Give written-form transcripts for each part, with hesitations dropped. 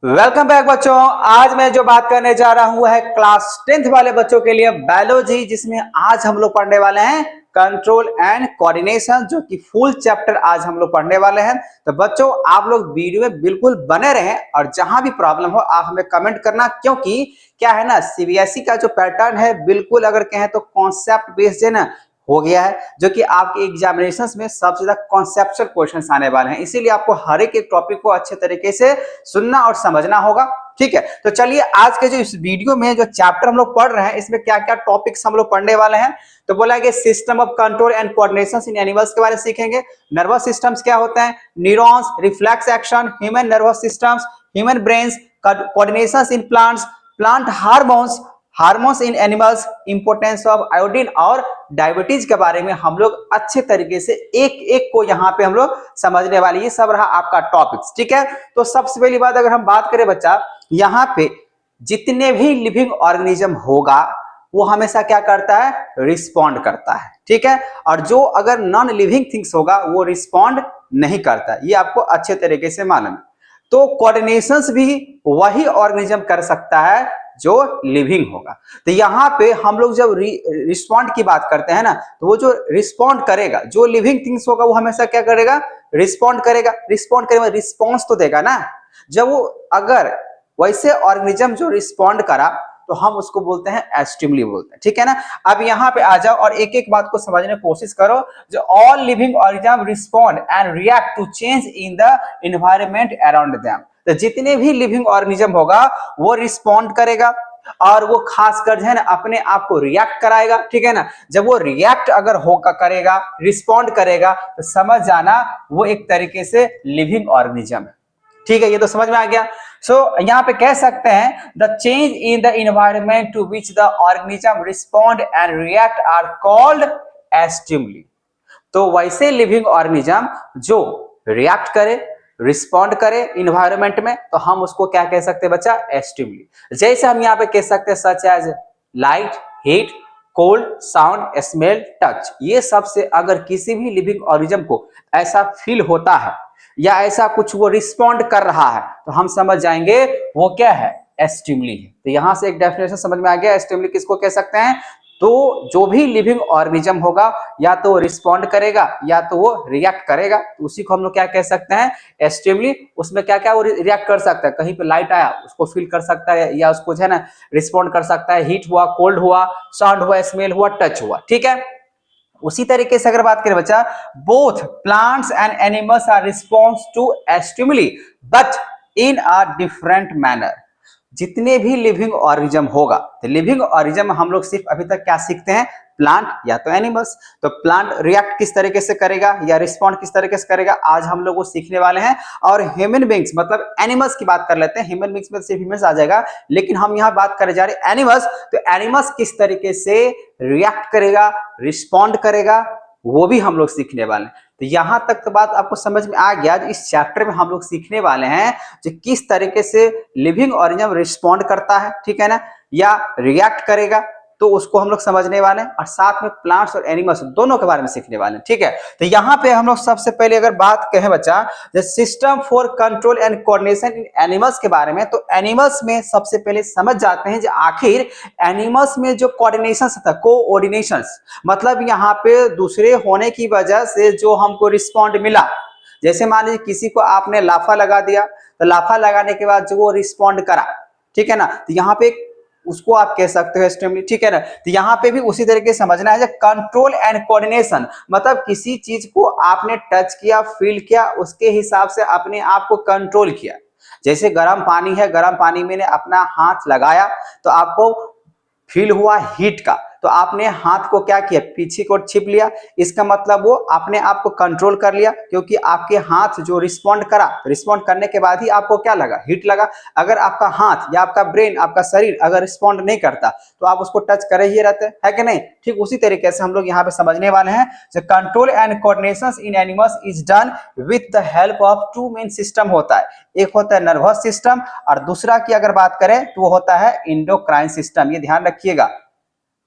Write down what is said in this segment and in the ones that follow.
Welcome back बच्चों। आज मैं जो बात करने जा रहा हूं है क्लास 10th वाले बच्चों के लिए बायोलॉजी, जिसमें आज हम लोग पढ़ने वाले हैं कंट्रोल एंड कोऑर्डिनेशन, जो कि फुल चैप्टर आज हम लोग पढ़ने वाले हैं। तो बच्चों आप लोग वीडियो में बिल्कुल बने रहें और जहां भी प्रॉब्लम हो आप हमें कमेंट करना, क्योंकि क्या है ना, सीबीएसई का जो पैटर्न है बिल्कुल अगर कहें तो कॉन्सेप्ट बेस्ड है ना हो गया है, जो कि आपके एग्जामिनेशंस में सबसे ज्यादा कॉन्सेप्चुअल क्वेश्चंस आने वाले हैं। इसीलिए आपको हर एक टॉपिक को अच्छे तरीके से सुनना और समझना होगा। ठीक है, तो चलिए आज के जो इस वीडियो में जो चैप्टर हम लोग पढ़ रहे हैं, इसमें क्या क्या टॉपिक्स हम लोग पढ़ने वाले हैं। तो बोला कि system of control and coordination in animals के बारे में सीखेंगे। नर्वस सिस्टम्स क्या होते हैं, neurons, reflex action, human nervous systems, human brains, coordination in plants, plant hormones, hormones in animals, importance of iodine और डायबिटीज के बारे में हम लोग अच्छे तरीके से एक एक को यहाँ पे हम लोग समझने वाले। ये सब रहा आपका टॉपिक्स। ठीक है, तो सबसे पहली बात अगर हम बात करें बच्चा, यहाँ पे जितने भी लिविंग ऑर्गेनिज्म होगा वो हमेशा क्या करता है, रिस्पॉन्ड करता है। ठीक है, और जो अगर नॉन लिविंग थिंग्स होगा वो रिस्पॉन्ड नहीं करता, ये आपको अच्छे तरीके से मालूम है। तो कोऑर्डिनेशंस भी वही ऑर्गेनिज्म कर सकता है जो लिविंग होगा। तो यहाँ पे हम लोग जब रिस्पॉन्ड की बात करते हैं ना, तो वो जो रिस्पॉन्ड करेगा, जो लिविंग थिंग्स होगा वो हमेशा क्या करेगा, रिस्पॉन्ड करेगा। रिस्पॉन्ड करेगा, रिस्पॉन्स तो देगा ना। जब वो अगर वैसे ऑर्गेनिज्म जो रिस्पॉन्ड करा तो हम उसको बोलते हैं स्टिमुली बोलते हैं। ठीक है ना। अब यहाँ पे आ जाओ और एक एक बात को समझने की कोशिश करो। जो all living organism respond and react to change in the environment around them. तो जितने भी लिविंग ऑर्गेनिज्म होगा वो रिस्पॉन्ड करेगा और वो खासकर जो है ना अपने आप को रिएक्ट कराएगा। ठीक है ना। जब वो रिएक्ट अगर होगा करेगा, रिस्पॉन्ड करेगा, तो समझ जाना वो एक तरीके से लिविंग ऑर्गेनिज्म है। ठीक है, ये तो समझ में आ गया। सो यहाँ पे कह सकते हैं the change in the environment to which the organism respond and react are called stimuli. तो वैसे लिविंग ऑर्गेनिज्म जो रिएक्ट करे, रिस्पॉन्ड करे इन्वायरमेंट में, तो हम उसको क्या कह सकते हैं बच्चा, स्टिमुली। जैसे हम यहाँ पे कह सकते हैं such as light, heat, cold, sound, smell, touch. ये सबसे अगर किसी भी लिविंग ऑर्गेनिज्म को ऐसा फील होता है या ऐसा कुछ वो रिस्पॉन्ड कर रहा है, तो हम समझ जाएंगे वो क्या है, स्टिमुली है। तो यहां से एक डेफिनेशन समझ में आ गया, स्टिमुली किसको कह सकते हैं। तो जो भी लिविंग ऑर्गेनिज्म होगा या तो रिस्पॉन्ड करेगा या तो वो रिएक्ट करेगा, तो उसी को हम लोग क्या कह सकते हैं, स्टिमुली। उसमें क्या क्या वो रिएक्ट कर सकता है, कहीं पे लाइट आया उसको फील कर सकता है या उसको जो है ना रिस्पॉन्ड कर सकता है, हीट हुआ, कोल्ड हुआ, साउंड हुआ, स्मेल हुआ, टच हुआ। ठीक है। उसी तरीके से अगर बात करें बच्चा, both plants and animals are response to stimuli but in a different manner. जितने भी लिविंग ऑर्गेनिज्म होगा, तो लिविंग ऑर्गेनिज्म हम लोग सिर्फ अभी तक क्या सीखते हैं, प्लांट या तो एनिमल्स। तो प्लांट रिएक्ट किस तरीके से करेगा या रिस्पॉन्ड किस तरीके से करेगा, आज हम लोग वो सीखने वाले हैं। और ह्यूमन बींग्स मतलब एनिमल्स की बात कर लेते हैं। ह्यूमन बींग्स में सिर्फ ह्यूमंस आ जाएगा, लेकिन हम यहाँ बात करने जा रहे हैं एनिमल्स। तो एनिमल्स किस तरीके से रिएक्ट करेगा, रिस्पॉन्ड करेगा, वो भी हम लोग सीखने वाले हैं। तो यहां तक तो बात आपको समझ में आ गया। इस चैप्टर में हम लोग सीखने वाले हैं जो किस तरीके से लिविंग ऑर्गेनिज्म रिस्पॉन्ड करता है, ठीक है ना, या रिएक्ट करेगा, तो उसको हम लोग समझने वाले हैं। और साथ में प्लांट्स और एनिमल्स दोनों के बारे में सीखने वाले हैं। ठीक है, तो यहाँ पे हम लोग सबसे पहले अगर बात कहें बच्चा, the system for control and coordination in animals के बारे में, तो एनिमल्स में सबसे पहले समझ जाते हैं जो आखिर एनिमल्स में जो कोऑर्डिनेशन था, कोऑर्डिनेशन मतलब यहाँ पे दूसरे होने की वजह से जो हमको रिस्पॉन्ड मिला। जैसे मान लीजिए किसी को आपने लाफा लगा दिया, तो लाफा लगाने के बाद जो वो रिस्पॉन्ड करा, ठीक है ना, तो यहाँ पे उसको आप कह सकते हो स्टिमुली। ठीक है ना। तो यहाँ पे भी उसी तरीके से समझना है, कंट्रोल एंड कोऑर्डिनेशन मतलब किसी चीज को आपने टच किया, फील किया, उसके हिसाब से अपने आप को कंट्रोल किया। जैसे गर्म पानी है, गर्म पानी में ने अपना हाथ लगाया तो आपको फील हुआ हीट का, तो आपने हाथ को क्या किया, पीछे को छिप लिया। इसका मतलब वो अपने आप को कंट्रोल कर लिया, क्योंकि आपके हाथ जो रिस्पॉन्ड करा, रिस्पॉन्ड करने के बाद ही आपको क्या लगा, हीट लगा। अगर आपका हाथ या आपका ब्रेन, आपका शरीर अगर रिस्पॉन्ड नहीं करता तो आप उसको टच करे ही रहते है कि नहीं। ठीक उसी तरीके से हम लोग यहाँ पे समझने वाले हैं जो control and coordination in animals is done with the help of two main system होता है। एक होता है नर्वस सिस्टम और दूसरा की अगर बात करें तो वो होता है एंडोक्राइन सिस्टम। ये ध्यान रखिएगा।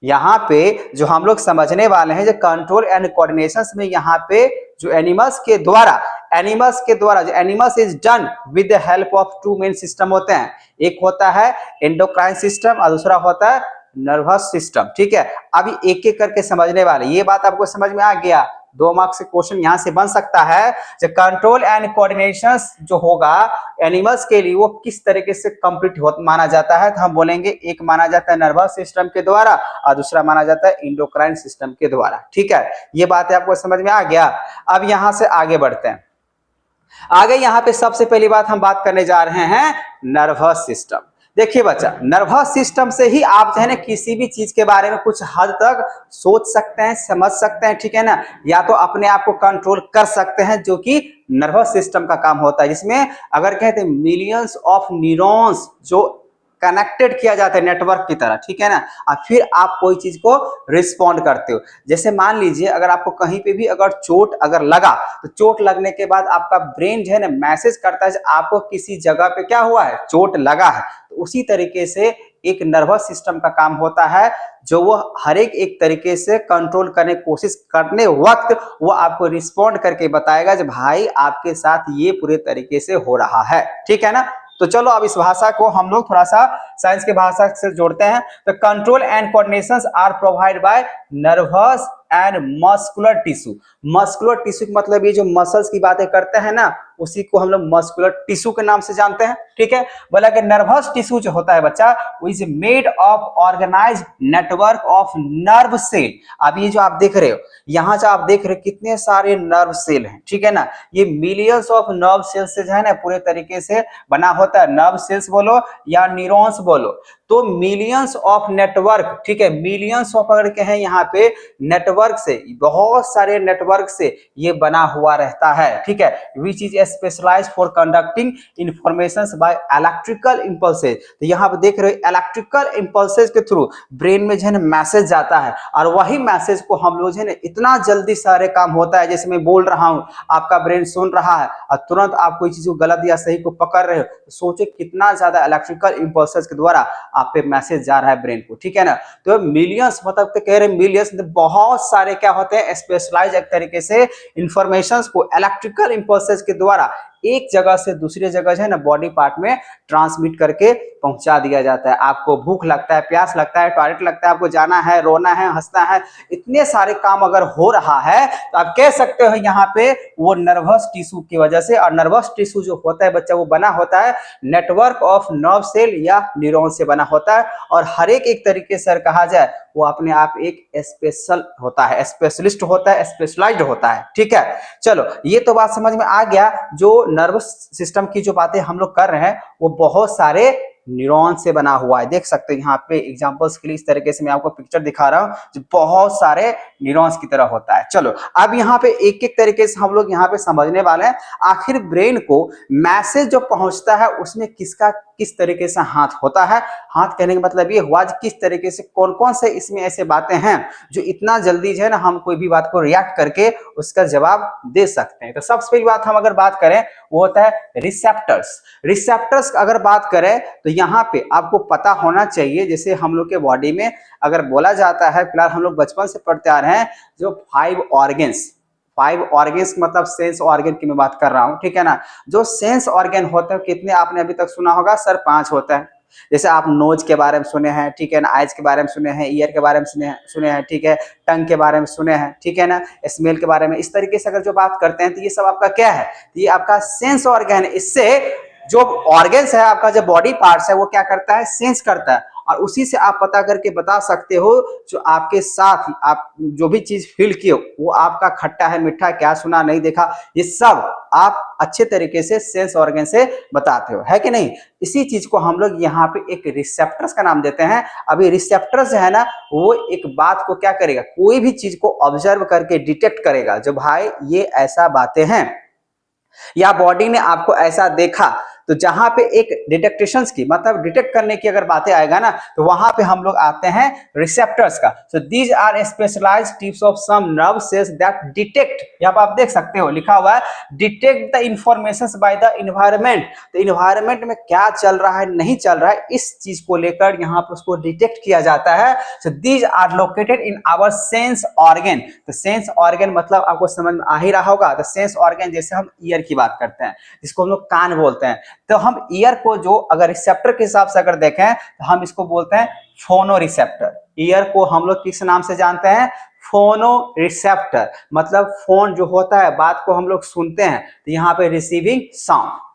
यहाँ पे जो हम लोग समझने वाले हैं जो कंट्रोल एंड कोऑर्डिनेशन में, यहाँ पे जो एनिमल्स के द्वारा एनिमल्स के द्वारा, जो animals is done with the help of two main system होते हैं, एक होता है एंडोक्राइन सिस्टम और दूसरा होता है नर्वस सिस्टम। ठीक है, अभी एक एक करके समझने वाले, ये बात आपको समझ में आ गया। 2 मार्क्स से क्वेश्चन यहां से बन सकता है। जो कंट्रोल एंड कोऑर्डिनेशन जो होगा एनिमल्स के लिए, वो किस तरीके से कंप्लीट माना जाता है, तो हम बोलेंगे एक माना जाता है नर्वस सिस्टम के द्वारा और दूसरा माना जाता है इंडोक्राइन सिस्टम के द्वारा। ठीक है, ये बात आपको समझ में आ गया। अब यहां से आगे बढ़ते हैं। आगे यहाँ पे सबसे पहली बात हम बात करने जा रहे हैं नर्वस सिस्टम। देखिए बच्चा, नर्वस सिस्टम से ही आप जो है ना किसी भी चीज के बारे में कुछ हद तक सोच सकते हैं, समझ सकते हैं, ठीक है ना, या तो अपने आप को कंट्रोल कर सकते हैं, जो कि नर्वस सिस्टम का काम होता है, जिसमें अगर कहते हैं मिलियंस ऑफ न्यूरॉन्स जो कनेक्टेड किया जाता है नेटवर्क की तरह, ठीक है ना, और फिर आप कोई चीज को रिस्पॉन्ड करते हो। जैसे मान लीजिए अगर आपको कहीं पे भी अगर चोट अगर लगा, तो चोट लगने के बाद आपका ब्रेन जो है ना मैसेज करता है आपको किसी जगह पे क्या हुआ है, चोट लगा है। तो उसी तरीके से एक नर्वस सिस्टम का काम होता है, जो वो हर एक तरीके से कंट्रोल करने की कोशिश करने वक्त वो आपको रिस्पॉन्ड करके बताएगा कि भाई आपके साथ ये पूरे तरीके से हो रहा है। ठीक है ना, तो चलो अब इस भाषा को हम लोग थोड़ा सा साइंस के भाषा से जोड़ते हैं। तो control and coordinations are provide by nervous and muscular tissue. Muscular tissue मतलब ये जो मसल्स की बातें करते हैं ना, उसी को हम लोग मस्कुलर टिश्यू के नाम से जानते हैं। ठीक है, बोला कि नर्वस टिश्यू जो होता है बच्चा, वो is made of organised network of nerve cell. अब ये जो आप देख रहे हो, यहाँ जो आप देख रहे हो कितने सारे नर्व सेल हैं, ठीक है ना, ये मिलियंस ऑफ नर्व सेल्स से जो है ना पूरे तरीके से बना होता है। नर्व सेल्स बोलो या न्यूरॉन्स बोलो, तो मिलियंस ऑफ नेटवर्क, ठीक है, मिलियंस ऑफ अगर कहें यहाँ पे नेटवर्क से, बहुत सारे नेटवर्क से ये बना हुआ रहता है। ठीक है, which is specialised for conducting informations by electrical impulses. तो यहाँ पे देख रहे हो इलेक्ट्रिकल इंपल्सेस के थ्रू ब्रेन में जो है ना मैसेज जाता है, और वही मैसेज को हम लोग जो है ना इतना जल्दी सारे काम होता है, जैसे मैं बोल रहा हूँ आपका ब्रेन सुन रहा है और तुरंत आप कोई चीज को गलत या सही को पकड़ रहे हो, तो सोचे कितना ज्यादा इलेक्ट्रिकल इंपल्सेस के द्वारा आप पे मैसेज जा रहा है ब्रेन को। ठीक है ना, तो मिलियंस मतलब तो कह रहे मिलियंस, बहुत सारे क्या होते हैं स्पेशलाइज एक तरीके से इंफॉर्मेशंस को इलेक्ट्रिकल इंपल्सेस के द्वारा एक जगह से दूसरी जगह जो है ना बॉडी पार्ट में ट्रांसमिट करके पहुंचा दिया जाता है। आपको भूख लगता है, प्यास लगता है, टॉयलेट लगता है, आपको जाना है, रोना है, हंसना है, इतने सारे काम अगर हो रहा है तो आप कह सकते हो यहाँ पे वो नर्वस टिश्यू की वजह से। और नर्वस टिश्यू जो होता है बच्चा, वो बना होता है नेटवर्क ऑफ नर्व सेल या न्यूरॉन से बना होता है, और हर एक तरीके से कहा जाए वो अपने आप एक स्पेशल होता है, स्पेशलिस्ट होता है, स्पेशलाइज्ड होता है। ठीक है, चलो ये तो बात समझ में आ गया। जो नर्वस सिस्टम की जो बातें हम लोग कर रहे हैं वो बहुत सारे न्यूरॉन से बना हुआ है। देख सकते हैं यहाँ पे एग्जांपल्स के लिए इस तरीके से मैं आपको पिक्चर दिखा रहा हूँ, जो बहुत सारे न्यूरॉन्स की तरह होता है। चलो अब यहाँ पे एक एक तरीके से हम लोग यहाँ पे समझने वाले हैं, आखिर ब्रेन को मैसेज जो पहुंचता है उसमें किसका किस तरीके से हाथ होता है। हाथ कहने का मतलब ये हुआ किस तरीके से कौन कौन से इसमें ऐसे बातें हैं जो इतना जल्दी जो है ना हम कोई भी बात को रिएक्ट करके उसका जवाब दे सकते हैं। तो सबसे पहली बात हम अगर बात करें वो होता है रिसेप्टर्स। रिसेप्टर्स अगर बात करें तो यहाँ पे आपको पता होना चाहिए, जैसे हम लोग के बॉडी में अगर बोला जाता है, फिलहाल हम लोग बचपन से पढ़ते आ रहे हैं, जो 5 ऑर्गन्स मतलब सेंस ऑर्गन की मैं बात कर रहा हूं। ठीक है ना, जो सेंस ऑर्गन होते हैं कितने आपने अभी तक सुना होगा सर, 5 होता है। जैसे आप नोज के बारे में सुने हैं, ठीक है ना, आइज के बारे में सुने हैं, ईयर के बारे में सुने हैं, ठीक है, टंग के बारे में सुने हैं, ठीक है ना, स्मेल के बारे में। इस तरीके से अगर जो बात करते हैं तो ये सब आपका क्या है, ये आपका सेंस ऑर्गन है। इससे जो ऑर्गन्स है आपका, जो बॉडी पार्ट्स है, वो क्या करता है, सेंस करता है, और उसी से आप पता करके बता सकते हो जो आपके साथ आप जो भी चीज फील किए वो आपका खट्टा है, मीठा, क्या सुना, नहीं देखा, ये सब आप अच्छे तरीके से सेंस ऑर्गन से बताते हो, है कि नहीं। इसी चीज को हम लोग यहाँ पे एक रिसेप्टर्स का नाम देते हैं। अभी रिसेप्टर्स है ना, वो एक बात को क्या करेगा, कोई भी चीज को ऑब्जर्व करके डिटेक्ट करेगा, जो भाई ये ऐसा बातें हैं या बॉडी ने आपको ऐसा देखा, तो जहां पे एक डिटेक्टेशन की मतलब डिटेक्ट करने की अगर बातें आएगा ना, तो वहां पे हम लोग आते हैं रिसेप्टर्स का। So these are specialised tips of some nerve cells that detect, यहां पर आप देख सकते हो लिखा हुआ है detect the informations by the environment. तो इन्वायरमेंट में क्या चल रहा है नहीं चल रहा है इस चीज को लेकर यहाँ पर उसको डिटेक्ट किया जाता है। So these are located in our sense organ. तो सेंस ऑर्गन मतलब आपको समझ में आ ही रहा होगा। तो सेंस ऑर्गन जैसे हम ईयर की बात करते हैं जिसको हम लोग कान बोलते हैं, तो हम ईयर को जो अगर रिसेप्टर के हिसाब से अगर देखें तो हम इसको बोलते हैं फोनो रिसेप्टर। ईयर को हम लोग किस नाम से जानते हैं? फोनो रिसेप्टर। मतलब फोन जो होता है बात को हम लोग सुनते हैं, तो यहाँ पे रिसीविंग साउंड।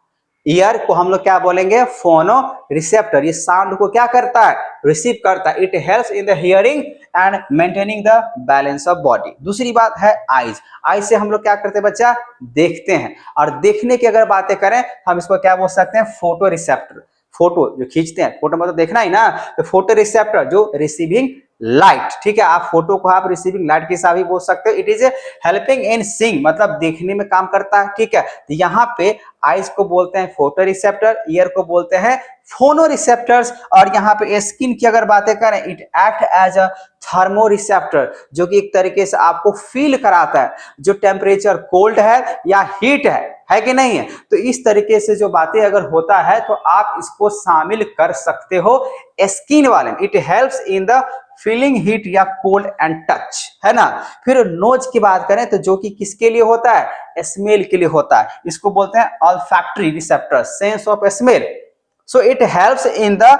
ईयर को हम लोग क्या बोलेंगे? फोनो रिसेप्टर। ये साउंड को क्या करता है? रिसीव करता है। It helps in the hearing and maintaining the balance of body. दूसरी बात है आईज। आईज से हम लोग क्या करते हैं बच्चा? देखते हैं। और देखने की अगर बातें करें हम इसको क्या बोल सकते हैं? Photo receptor. फोटो जो खींचते हैं, फोटो मतलब देखना ही ना, तो फोटो रिसेप्टर जो रिसीविंग लाइट, ठीक है, आप फोटो को आप रिसीविंग लाइट के हिसाब भी बोल सकते हो। It is helping in seeing, मतलब देखने में काम करता है, ठीक है। तो यहाँ पे आईज को बोलते हैं फोटो रिसेप्टर, ईयर को बोलते हैं फोनो रिसेप्टर्स। और यहाँ पे स्किन की अगर बातें करें, it act as a thermoreceptor, जो कि एक तरीके से आपको फील कराता है जो टेम्परेचर कोल्ड है या हीट है कि नहीं है। तो इस तरीके से जो बातें अगर होता है तो आप इसको शामिल कर सकते हो स्किन वाले में। It helps in the feeling heat या कोल्ड एंड टच, है ना। फिर नोज की बात करें तो जो कि किसके लिए होता है? स्मेल के लिए होता है। इसको बोलते हैं olfactory receptor, sense of smell. So it helps in the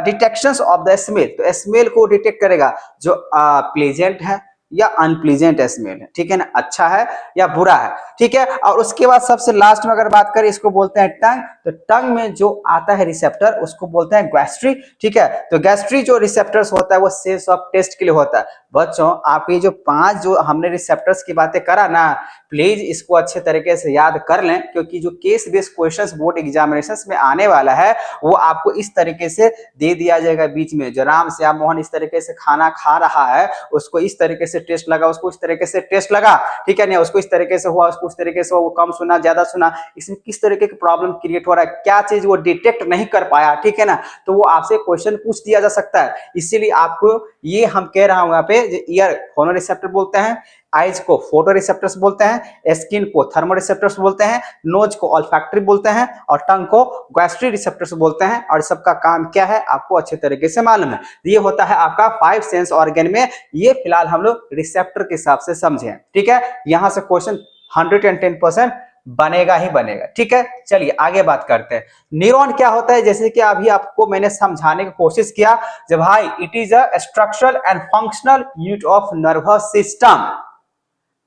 detection of the smell. तो स्मेल को डिटेक्ट करेगा जो प्लेजेंट है या अनप्लीजेंट स्मेल है, ठीक है ना, अच्छा है या बुरा है, ठीक है। और उसके बाद सबसे लास्ट में अगर बात करें, इसको बोलते हैं टंग। तो टंग में जो आता है रिसेप्टर उसको बोलते हैं गैस्ट्री, ठीक है। तो गैस्ट्री जो रिसेप्टर्स होता है वो सेंस ऑफ टेस्ट के लिए होता है। बच्चों आप ये जो 5 जो हमने रिसेप्टर्स की बातें करा ना, प्लीज इसको अच्छे तरीके से याद कर लें, क्योंकि जो case based questions board examinations में आने वाला है वो आपको इस तरीके से दे दिया जाएगा बीच में। जो राम श्याम मोहन इस तरीके से खाना खा रहा है उसको इस तरीके से टेस्ट लगा, उसको इस तरीके से टेस्ट लगा, ठीक है ना, उसको इस तरीके से हुआ, उसको उस तरीके से वो कम सुना ज्यादा सुना, इसमें किस तरीके की प्रॉब्लम क्रिएट हो रहा है, क्या चीज वो डिटेक्ट नहीं कर पाया, ठीक है ना। तो वो आपसे क्वेश्चन पूछ दिया जा सकता है। इसीलिए आपको ये हम कह रहा हूं यहाँ पे, ईयर फोनो रिसेप्टर बोलते हैं, आइज को फोटो रिसेप्टर्स बोलते हैं, स्किन को थर्मो रिसेप्टर्स बोलते हैं, नोज को ऑल्फैक्टरी बोलते हैं और टंग को गैस्ट्री रिसेप्टर्स बोलते हैं। और सबका काम क्या है आपको अच्छे तरीके से मालूम है। ये होता है आपका 5 सेंस ऑर्गन में। ये फिलहाल हम लोग रिसेप्टर के हिसाब से समझे, ठीक है। यहां से क्वेश्चन 110% बनेगा ही बनेगा, ठीक है। चलिए आगे बात करते हैं। न्यूरॉन क्या होता है? जैसे कि अभी आपको मैंने समझाने की कोशिश किया जब भाई it is a structural and functional unit of nervous system.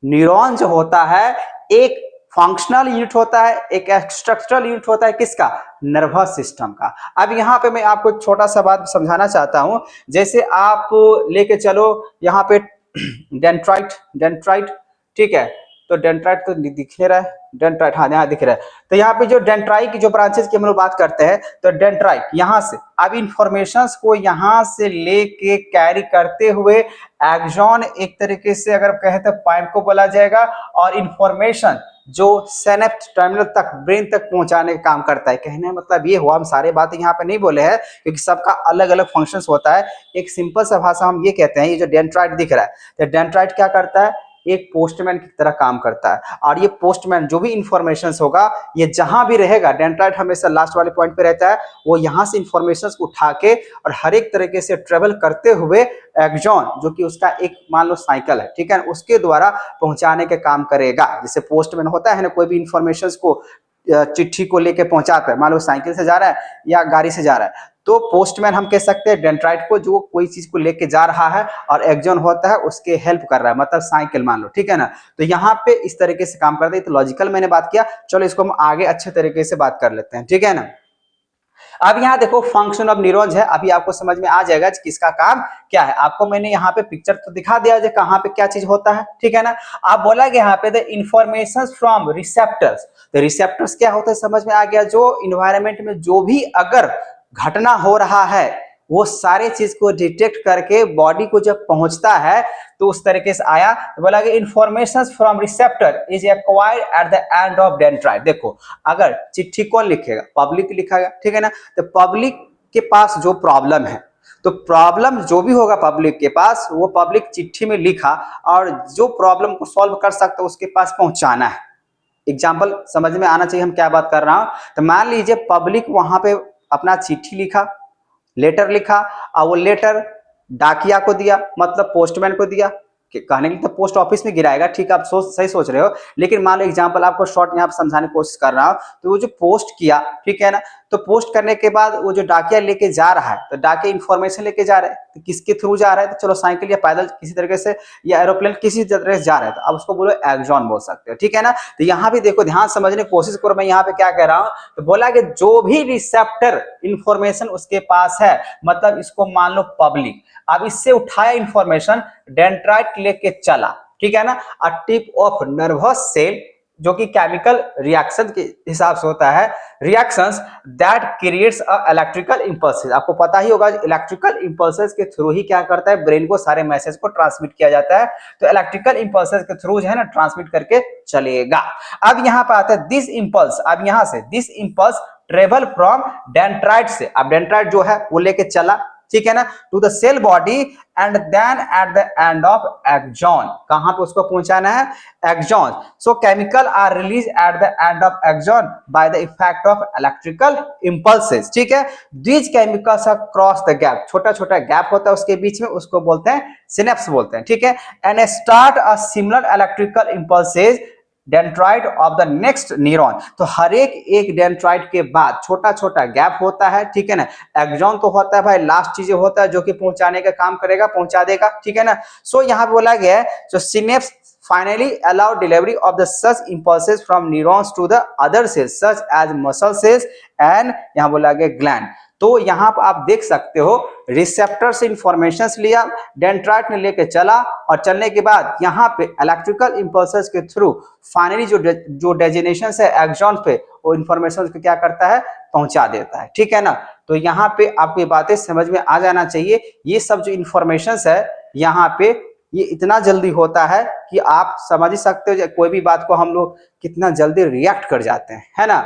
Neuron जो होता है एक फंक्शनल यूनिट होता है, एक स्ट्रक्चरल यूनिट होता है किसका? नर्वस सिस्टम का। अब यहाँ पे मैं आपको एक छोटा सा बात समझाना चाहता हूं। जैसे आप लेके चलो यहाँ पे डेंड्राइट, डेंड्राइट, ठीक है। तो डेंड्राइट तो दिख नहीं रहा है, डेंड्राइट हाँ यहाँ दिख रहा है। तो यहाँ पे जो डेंड्राइट की जो ब्रांचेस की हम लोग बात करते हैं, तो डेंड्राइट यहाँ से अब इंफॉर्मेशंस को यहाँ से लेके कैरी करते हुए एक्सॉन एक तरीके से अगर कहे तो पाइप को बोला जाएगा, और इंफॉर्मेशन जो सिनेप्स टर्मिनल तक ब्रेन तक पहुंचाने का काम करता है। कहने मतलब ये हुआ, हम सारे बातें यहाँ पे नहीं बोले हैं क्योंकि सबका अलग अलग फंक्शंस होता है। एक सिंपल सा भाषा हम ये कहते हैं, ये जो डेंड्राइट दिख रहा है, तो डेंड्राइट क्या करता है? एक पोस्टमैन की तरह काम करता है। और ये पोस्टमैन जो भी इंफॉर्मेशन होगा ये जहां भी रहेगा, डेंड्राइट हमेशा लास्ट वाले पॉइंट पे रहता है, वो यहां से इंफॉर्मेशन को उठा के और हर एक तरीके से ट्रेवल करते हुए एक्सॉन जो कि उसका एक मान लो साइकिल है, ठीक है, उसके द्वारा पहुंचाने के काम करेगा। जैसे पोस्टमैन होता है ना, कोई भी इंफॉर्मेशन को चिट्ठी को लेके पहुंचाता है, मान लो साइकिल से जा रहा है या गाड़ी से जा रहा है, तो पोस्टमैन हम कह सकते हैं डेंड्राइट को, जो कोई चीज को लेके जा रहा है, और एक्सॉन होता है उसके हेल्प कर रहा है, मतलब साइकिल मान लो, ठीक है ना। तो यहाँ पे इस तरीके से काम करते हैं। तो लॉजिकल मैंने बात किया, चलो इसको हम आगे अच्छे तरीके से बात कर लेते हैं, ठीक है ना। अब यहाँ देखो फंक्शन ऑफ न्यूरॉन्स है, अभी आपको समझ में आ जाएगा किसका काम क्या है। आपको मैंने यहाँ पे पिक्चर तो दिखा दिया है कहाँ पे क्या चीज होता है, ठीक है ना। आप बोला कि यहाँ पे द इंफॉर्मेशन फ्रॉम रिसेप्टर्स, तो रिसेप्टर्स क्या होता है समझ में आ गया। जो इन्वायरमेंट में जो भी अगर घटना हो रहा है वो सारे चीज को डिटेक्ट करके बॉडी को जब पहुंचता है तो उस तरीके से आया, तो बोला कि information from receptor is acquired eight the end of dendrite. देखो अगर चिट्ठी कौन लिखेगा, पब्लिक लिखेगा, ठीक है ना, तो पब्लिक के पास जो प्रॉब्लम है, तो प्रॉब्लम जो भी होगा पब्लिक के पास, वो पब्लिक चिट्ठी में लिखा और जो प्रॉब्लम को सॉल्व कर सकता है उसके पास पहुंचाना है। एग्जाम्पल समझ में आना चाहिए हम क्या बात कर रहा हूं। तो मान लीजिए पब्लिक वहां पे अपना चिट्ठी लिखा, लेटर लिखा, और वो लेटर डाकिया को दिया, मतलब पोस्टमैन को दिया, कहने के लिए तो पोस्ट ऑफिस में गिराएगा, ठीक है, आप सही सोच रहे हो, लेकिन मान लो एग्जांपल आपको शॉर्ट यहाँ पे समझाने की कोशिश कर रहा हूँ। तो वो जो पोस्ट किया, ठीक है ना, तो पोस्ट करने के बाद वो जो डाकिया लेके जा रहा है, तो डाकिया इंफॉर्मेशन लेके जा रहा है, तो किसके थ्रू जा रहा है, तो चलो साइकिल या पैदल किसी तरीके से या एरोप्लेन किसी तरीके से जा रहा है, तो अब उसको बोलो एग्जॉन बोल सकते हो, ठीक है ना। तो यहाँ भी देखो ध्यान समझने की कोशिश करो, मैं यहाँ पे क्या कह रहा हूँ, तो बोला कि जो भी रिसेप्टर इंफॉर्मेशन उसके पास है, मतलब इसको मान लो पब्लिक, अब इससे उठाया इंफॉर्मेशन, डेंड्राइट लेके चला, ठीक है ना, a tip of nervous cell, जो कि केमिकल रिएक्शन के हिसाब से होता है, reactions that creates a electrical impulses. आपको पता ही होगा इलेक्ट्रिकल इंपल्सेस के थ्रू ही क्या करता है, ब्रेन को सारे मैसेज को ट्रांसमिट किया जाता है, तो इलेक्ट्रिकल इंपल्सेस के थ्रू जो है ना ट्रांसमिट करके चलेगा। अब यहाँ पे आता है दिस इंपल्स, अब यहाँ से this impulse travel from dendrite से, अब डेंड्राइट जो है वो लेके चला, ठीक है ना, to the cell body and then at the end of axon, कहां पे उसको पहुंचाना है, axon. So chemical are release at the end of axon by the effect of electrical impulses, ठीक है। These chemicals are cross the gap, छोटा छोटा gap होता है उसके बीच में, उसको बोलते हैं सिनेप्स बोलते हैं, ठीक है, and start a similar electrical impulses dendrite of the next neuron. तो हर एक डेंड्राइट के बाद छोटा छोटा गैप होता है, ठीक है ना। एक्सॉन तो होता है भाई लास्ट चीज होता है जो कि पहुंचाने का काम करेगा, पहुंचा देगा, ठीक है ना। सो यहाँ पे बोला गया है जो synapse finally allow delivery of the such impulses from neurons to the other cells such as muscle cells and यहाँ बोला गया ग्लैंड। तो यहाँ पर आप देख सकते हो रिसेप्टर से इंफॉर्मेशन लिया, डेंड्राइट ने लेके चला, और चलने के बाद यहाँ पे इलेक्ट्रिकल इंपल्सेस के थ्रू फाइनली जो डेजिनेशन है एक्सॉन पे, वो इंफॉर्मेशन को क्या करता है, पहुंचा देता है, ठीक है ना। तो यहाँ पे आपको ये बातें समझ में आ जाना चाहिए। ये सब जो इंफॉर्मेशन है यहाँ पे ये इतना जल्दी होता है कि आप समझ ही सकते हो, कोई भी बात को हम लोग कितना जल्दी रिएक्ट कर जाते हैं, है ना।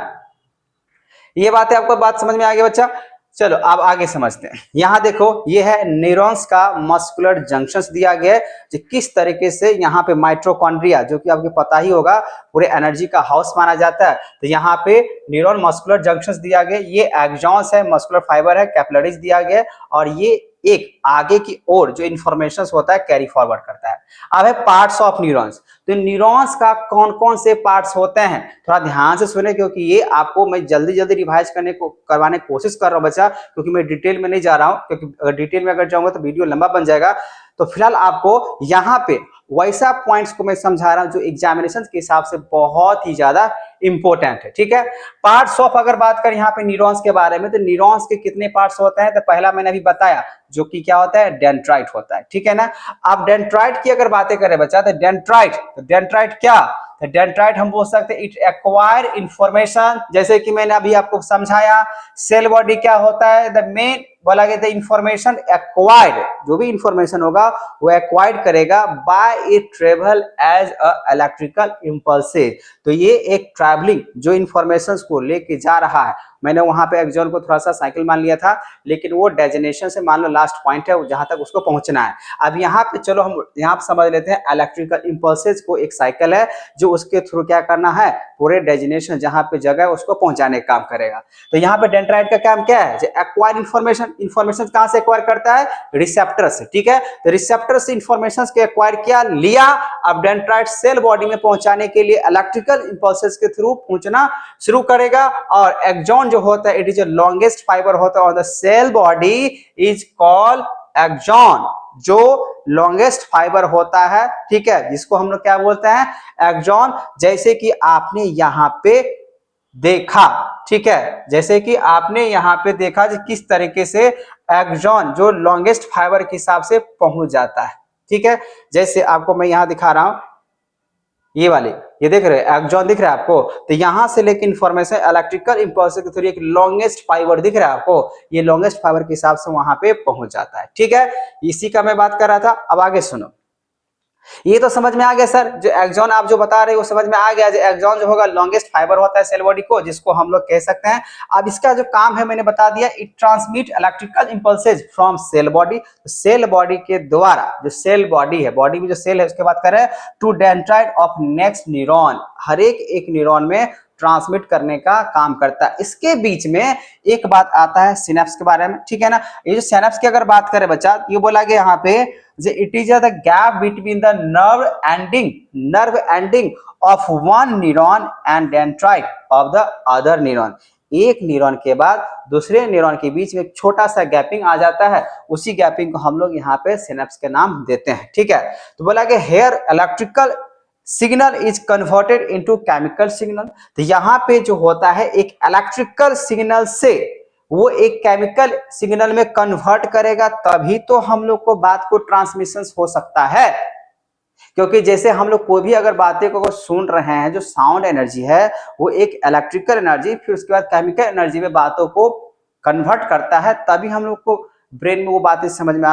ये बातें आपको बात समझ में आ गया बच्चा। चलो अब आगे समझते हैं। यहाँ देखो ये है न्यूरॉन्स का मस्कुलर जंक्शंस दिया गया है, जो किस तरीके से यहाँ पे माइटोकॉन्ड्रिया, जो कि आपको पता ही होगा पूरे एनर्जी का हाउस माना जाता है, तो यहाँ पे न्यूरॉन मस्कुलर जंक्शंस दिया गया, ये एक्सॉन्स है, मस्कुलर फाइबर है, कैपिलरीज दिया गया, और ये एक आगे की ओर जो इंफॉर्मेशन होता है कैरी फॉरवर्ड करता है। अब है पार्ट्स ऑफ न्यूरॉन्स। तो न्यूरॉन्स का कौन कौन से पार्ट्स होते हैं, थोड़ा ध्यान से सुने, क्योंकि ये आपको मैं जल्दी जल्दी रिवाइज करवाने की कोशिश कर रहा हूं बच्चा, क्योंकि मैं डिटेल में नहीं जा रहा हूं, क्योंकि अगर डिटेल में अगर जाऊंगा तो वीडियो लंबा बन जाएगा। तो फिलहाल आपको यहाँ पे वैसा पॉइंट्स को मैं समझा रहा हूं जो एग्जामिनेशन के हिसाब से बहुत ही ज्यादा इंपॉर्टेंट है, ठीक है। पार्ट्स ऑफ अगर बात करें यहाँ पे न्यूरॉन्स के बारे में, तो न्यूरॉन्स के कितने पार्ट्स होते हैं, तो पहला मैंने अभी बताया जो कि क्या होता है, डेंड्राइट होता है, ठीक है ना। अब डेंड्राइट की अगर बातें करें बच्चा, तो डेंड्राइट क्या, तो डेंड्राइट हम बोल सकते हैं इट एक्वायर इंफॉर्मेशन, जैसे कि मैंने अभी आपको समझाया। सेल बॉडी क्या होता है, द मेन बोला गया था इंफॉर्मेशन एक्वायर्ड, जो भी इंफॉर्मेशन होगा वो एक्वायर्ड करेगा by it travel as a electrical impulses. तो ये एक ट्रैवलिंग जो इंफॉर्मेशन को लेके जा रहा है, मैंने वहां पे एक्सॉन को थोड़ा सा साइकिल मान लिया था, लेकिन वो डेजिनेशन से मान लो लास्ट पॉइंट है जहां तक उसको पहुंचना है। अब यहाँ पे चलो हम यहाँ पे समझ लेते हैं इलेक्ट्रिकल इंपल्सेस को, एक साइकिल है जो उसके थ्रू क्या करना है, पूरे डेजिनेशन जहां पे जगह है उसको पहुंचाने का काम करेगा। तो यहाँ पे डेंड्राइट का काम क्या है, एक्वायर इंफॉर्मेशन कहां से एक्वायर करता है, रिसेप्टर से, ठीक है। तो रिसेप्टर से इंफॉर्मेशन के एक्वायर किया, लिया, अब डेंड्राइट सेल बॉडी में पहुंचाने के लिए इलेक्ट्रिकल इंपल्सेस के थ्रू पहुंचना शुरू करेगा। और एक्सॉन जो होता है, it is the longest fibre होता है on the cell body, is called axon, जो लॉन्गेस्ट फाइबर होता है, ठीक है, जिसको हम लोग क्या बोलते हैं, एक्सॉन। जैसे कि आपने यहाँ पे देखा, ठीक है, जैसे कि आपने यहाँ पे देखा कि किस तरीके से एक्सॉन जो लॉन्गेस्ट फाइबर के हिसाब से पहुंच जाता है, ठीक है। जैसे आपको मैं यहाँ दिखा रहा हूं, ये वाले, ये देख रहे हैं एक्सॉन दिख रहा है आपको, तो यहां से लेके इंफॉर्मेशन इलेक्ट्रिकल इंपल्स के थ्रू एक लॉन्गेस्ट फाइबर दिख रहा है आपको, ये लॉन्गेस्ट फाइबर के हिसाब से वहां पे पहुंच जाता है। ठीक है, इसी का मैं बात कर रहा था। अब आगे सुनो, ये तो समझ में आ गया सर, जो एक्सॉन आप जो बता रहे हो वो समझ में आ गया। जो एक्सॉन जो होगा लॉन्गेस्ट फाइबर होता है सेल बॉडी को, जिसको हम लोग कह सकते हैं। अब इसका जो काम है मैंने बता दिया, it transmit electrical impulses from cell body, cell body के द्वारा, जो सेल बॉडी है, बॉडी में जो सेल है उसके बात कर रहे हैं, to dendrite of next neuron, हर एक न्यूरॉन में ट्रांसमिट करने का काम करता है। इसके बीच में एक बात आता है सिनेप्स के बारे में, ठीक है ना। ये जो सिनेप्स की अगर बात करें बच्चा, ये बोला गया यहाँ पे, it is the gap between the nerve ending of one neuron and dendrite of the other neuron. एक न्यूरॉन के बाद दूसरे न्यूरॉन के बीच में एक छोटा सा गैपिंग आ जाता है, उसी गैपिंग को हम लोग यहाँ पे सिनेप्स के नाम देते हैं। ठीक है, तो बोला कि here electrical signal is converted into chemical signal. तो यहाँ पे जो होता है एक इलेक्ट्रिकल सिग्नल से वो एक केमिकल सिग्नल में कन्वर्ट करेगा, तभी तो हम लोग को बात को ट्रांसमिशन हो सकता है। क्योंकि जैसे हम लोग कोई भी अगर बातें को सुन रहे हैं, जो साउंड एनर्जी है वो एक इलेक्ट्रिकल एनर्जी, फिर उसके बाद केमिकल एनर्जी में बातों को कन्वर्ट करता है, तभी हम लोग को ब्रेन में वो बातें समझ में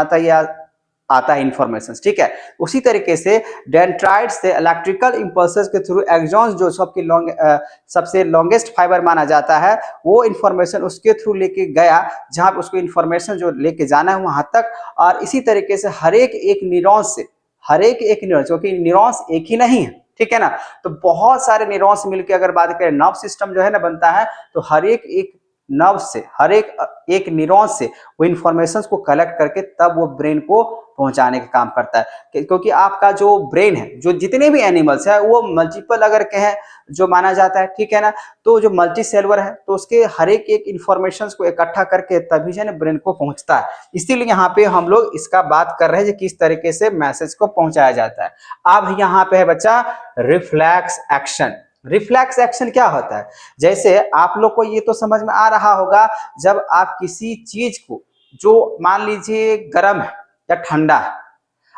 आता है इंफॉर्मेशन। ठीक है, उसी तरीके से डेंड्राइट से इलेक्ट्रिकल इंपल्सेस के थ्रू एक्सॉन्स जो सबसे लॉन्गेस्ट फाइबर माना जाता है, वो इंफॉर्मेशन उसके थ्रू लेके गया जहां उसको इंफॉर्मेशन जो लेके जाना है वहां तक। और इसी तरीके से हर एक न्यूरॉन से, क्योंकि न्यूरॉन्स एक ही नहीं है, ठीक है ना, तो बहुत सारे न्यूरॉन्स मिलकर अगर बात करें नर्व सिस्टम जो है ना बनता है, तो हर एक नर्व से, हर एक न्यूरॉन से वो इंफॉर्मेशन को कलेक्ट करके तब वो ब्रेन को पहुंचाने का काम करता है। क्योंकि आपका जो ब्रेन है, जो जितने भी एनिमल्स है वो मल्टीपल अगर कहें जो माना जाता है, ठीक है ना, तो जो मल्टी सेलुलर है तो उसके हर एक इंफॉर्मेशन को इकट्ठा करके तभी जो है ब्रेन को पहुंचता है। इसीलिए यहाँ पे हम लोग इसका बात कर रहे हैं किस तरीके से मैसेज को पहुंचाया जाता है। अब यहाँ पे है बच्चा रिफ्लेक्स एक्शन। रिफ्लेक्स एक्शन क्या होता है? जैसे आप लोग को ये तो समझ में आ रहा होगा, जब आप किसी चीज को, जो मान लीजिए गर्म है या ठंडा है,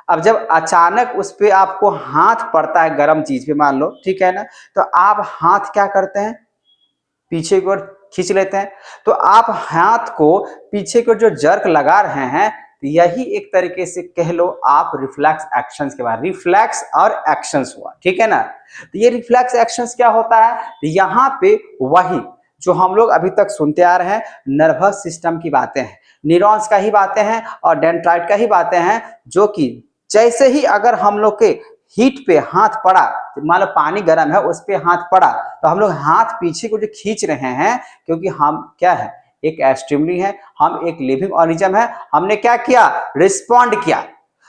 अब जब अचानक उस पे आपको हाथ पड़ता है गर्म चीज पे मान लो, ठीक है ना, तो आप हाथ क्या करते हैं, पीछे की ओर खींच लेते हैं। तो आप हाथ को पीछे की ओर जो जर्क लगा रहे हैं, तो यही एक तरीके से कह लो आप रिफ्लेक्स एक्शंस के बाद, रिफ्लेक्स और एक्शंस हुआ, ठीक है ना। तो ये रिफ्लेक्स एक्शंस क्या होता है, तो यहाँ पे वही जो हम लोग अभी तक सुनते आ रहे हैं, नर्वस सिस्टम की बातें हैं, न्यूरॉन्स का ही बातें हैं और डेंड्राइट का ही बातें हैं, जो कि जैसे ही अगर हम लोग के हीट पे हाथ पड़ा, मान लो पानी गर्म है उस पे हाथ पड़ा, तो हम लोग हाथ पीछे को जो खींच रहे हैं, क्योंकि हम क्या है, एक स्टिमुली है, हम एक लिविंग ऑर्गेनिज्म है, हमने क्या किया, रिस्पॉन्ड किया।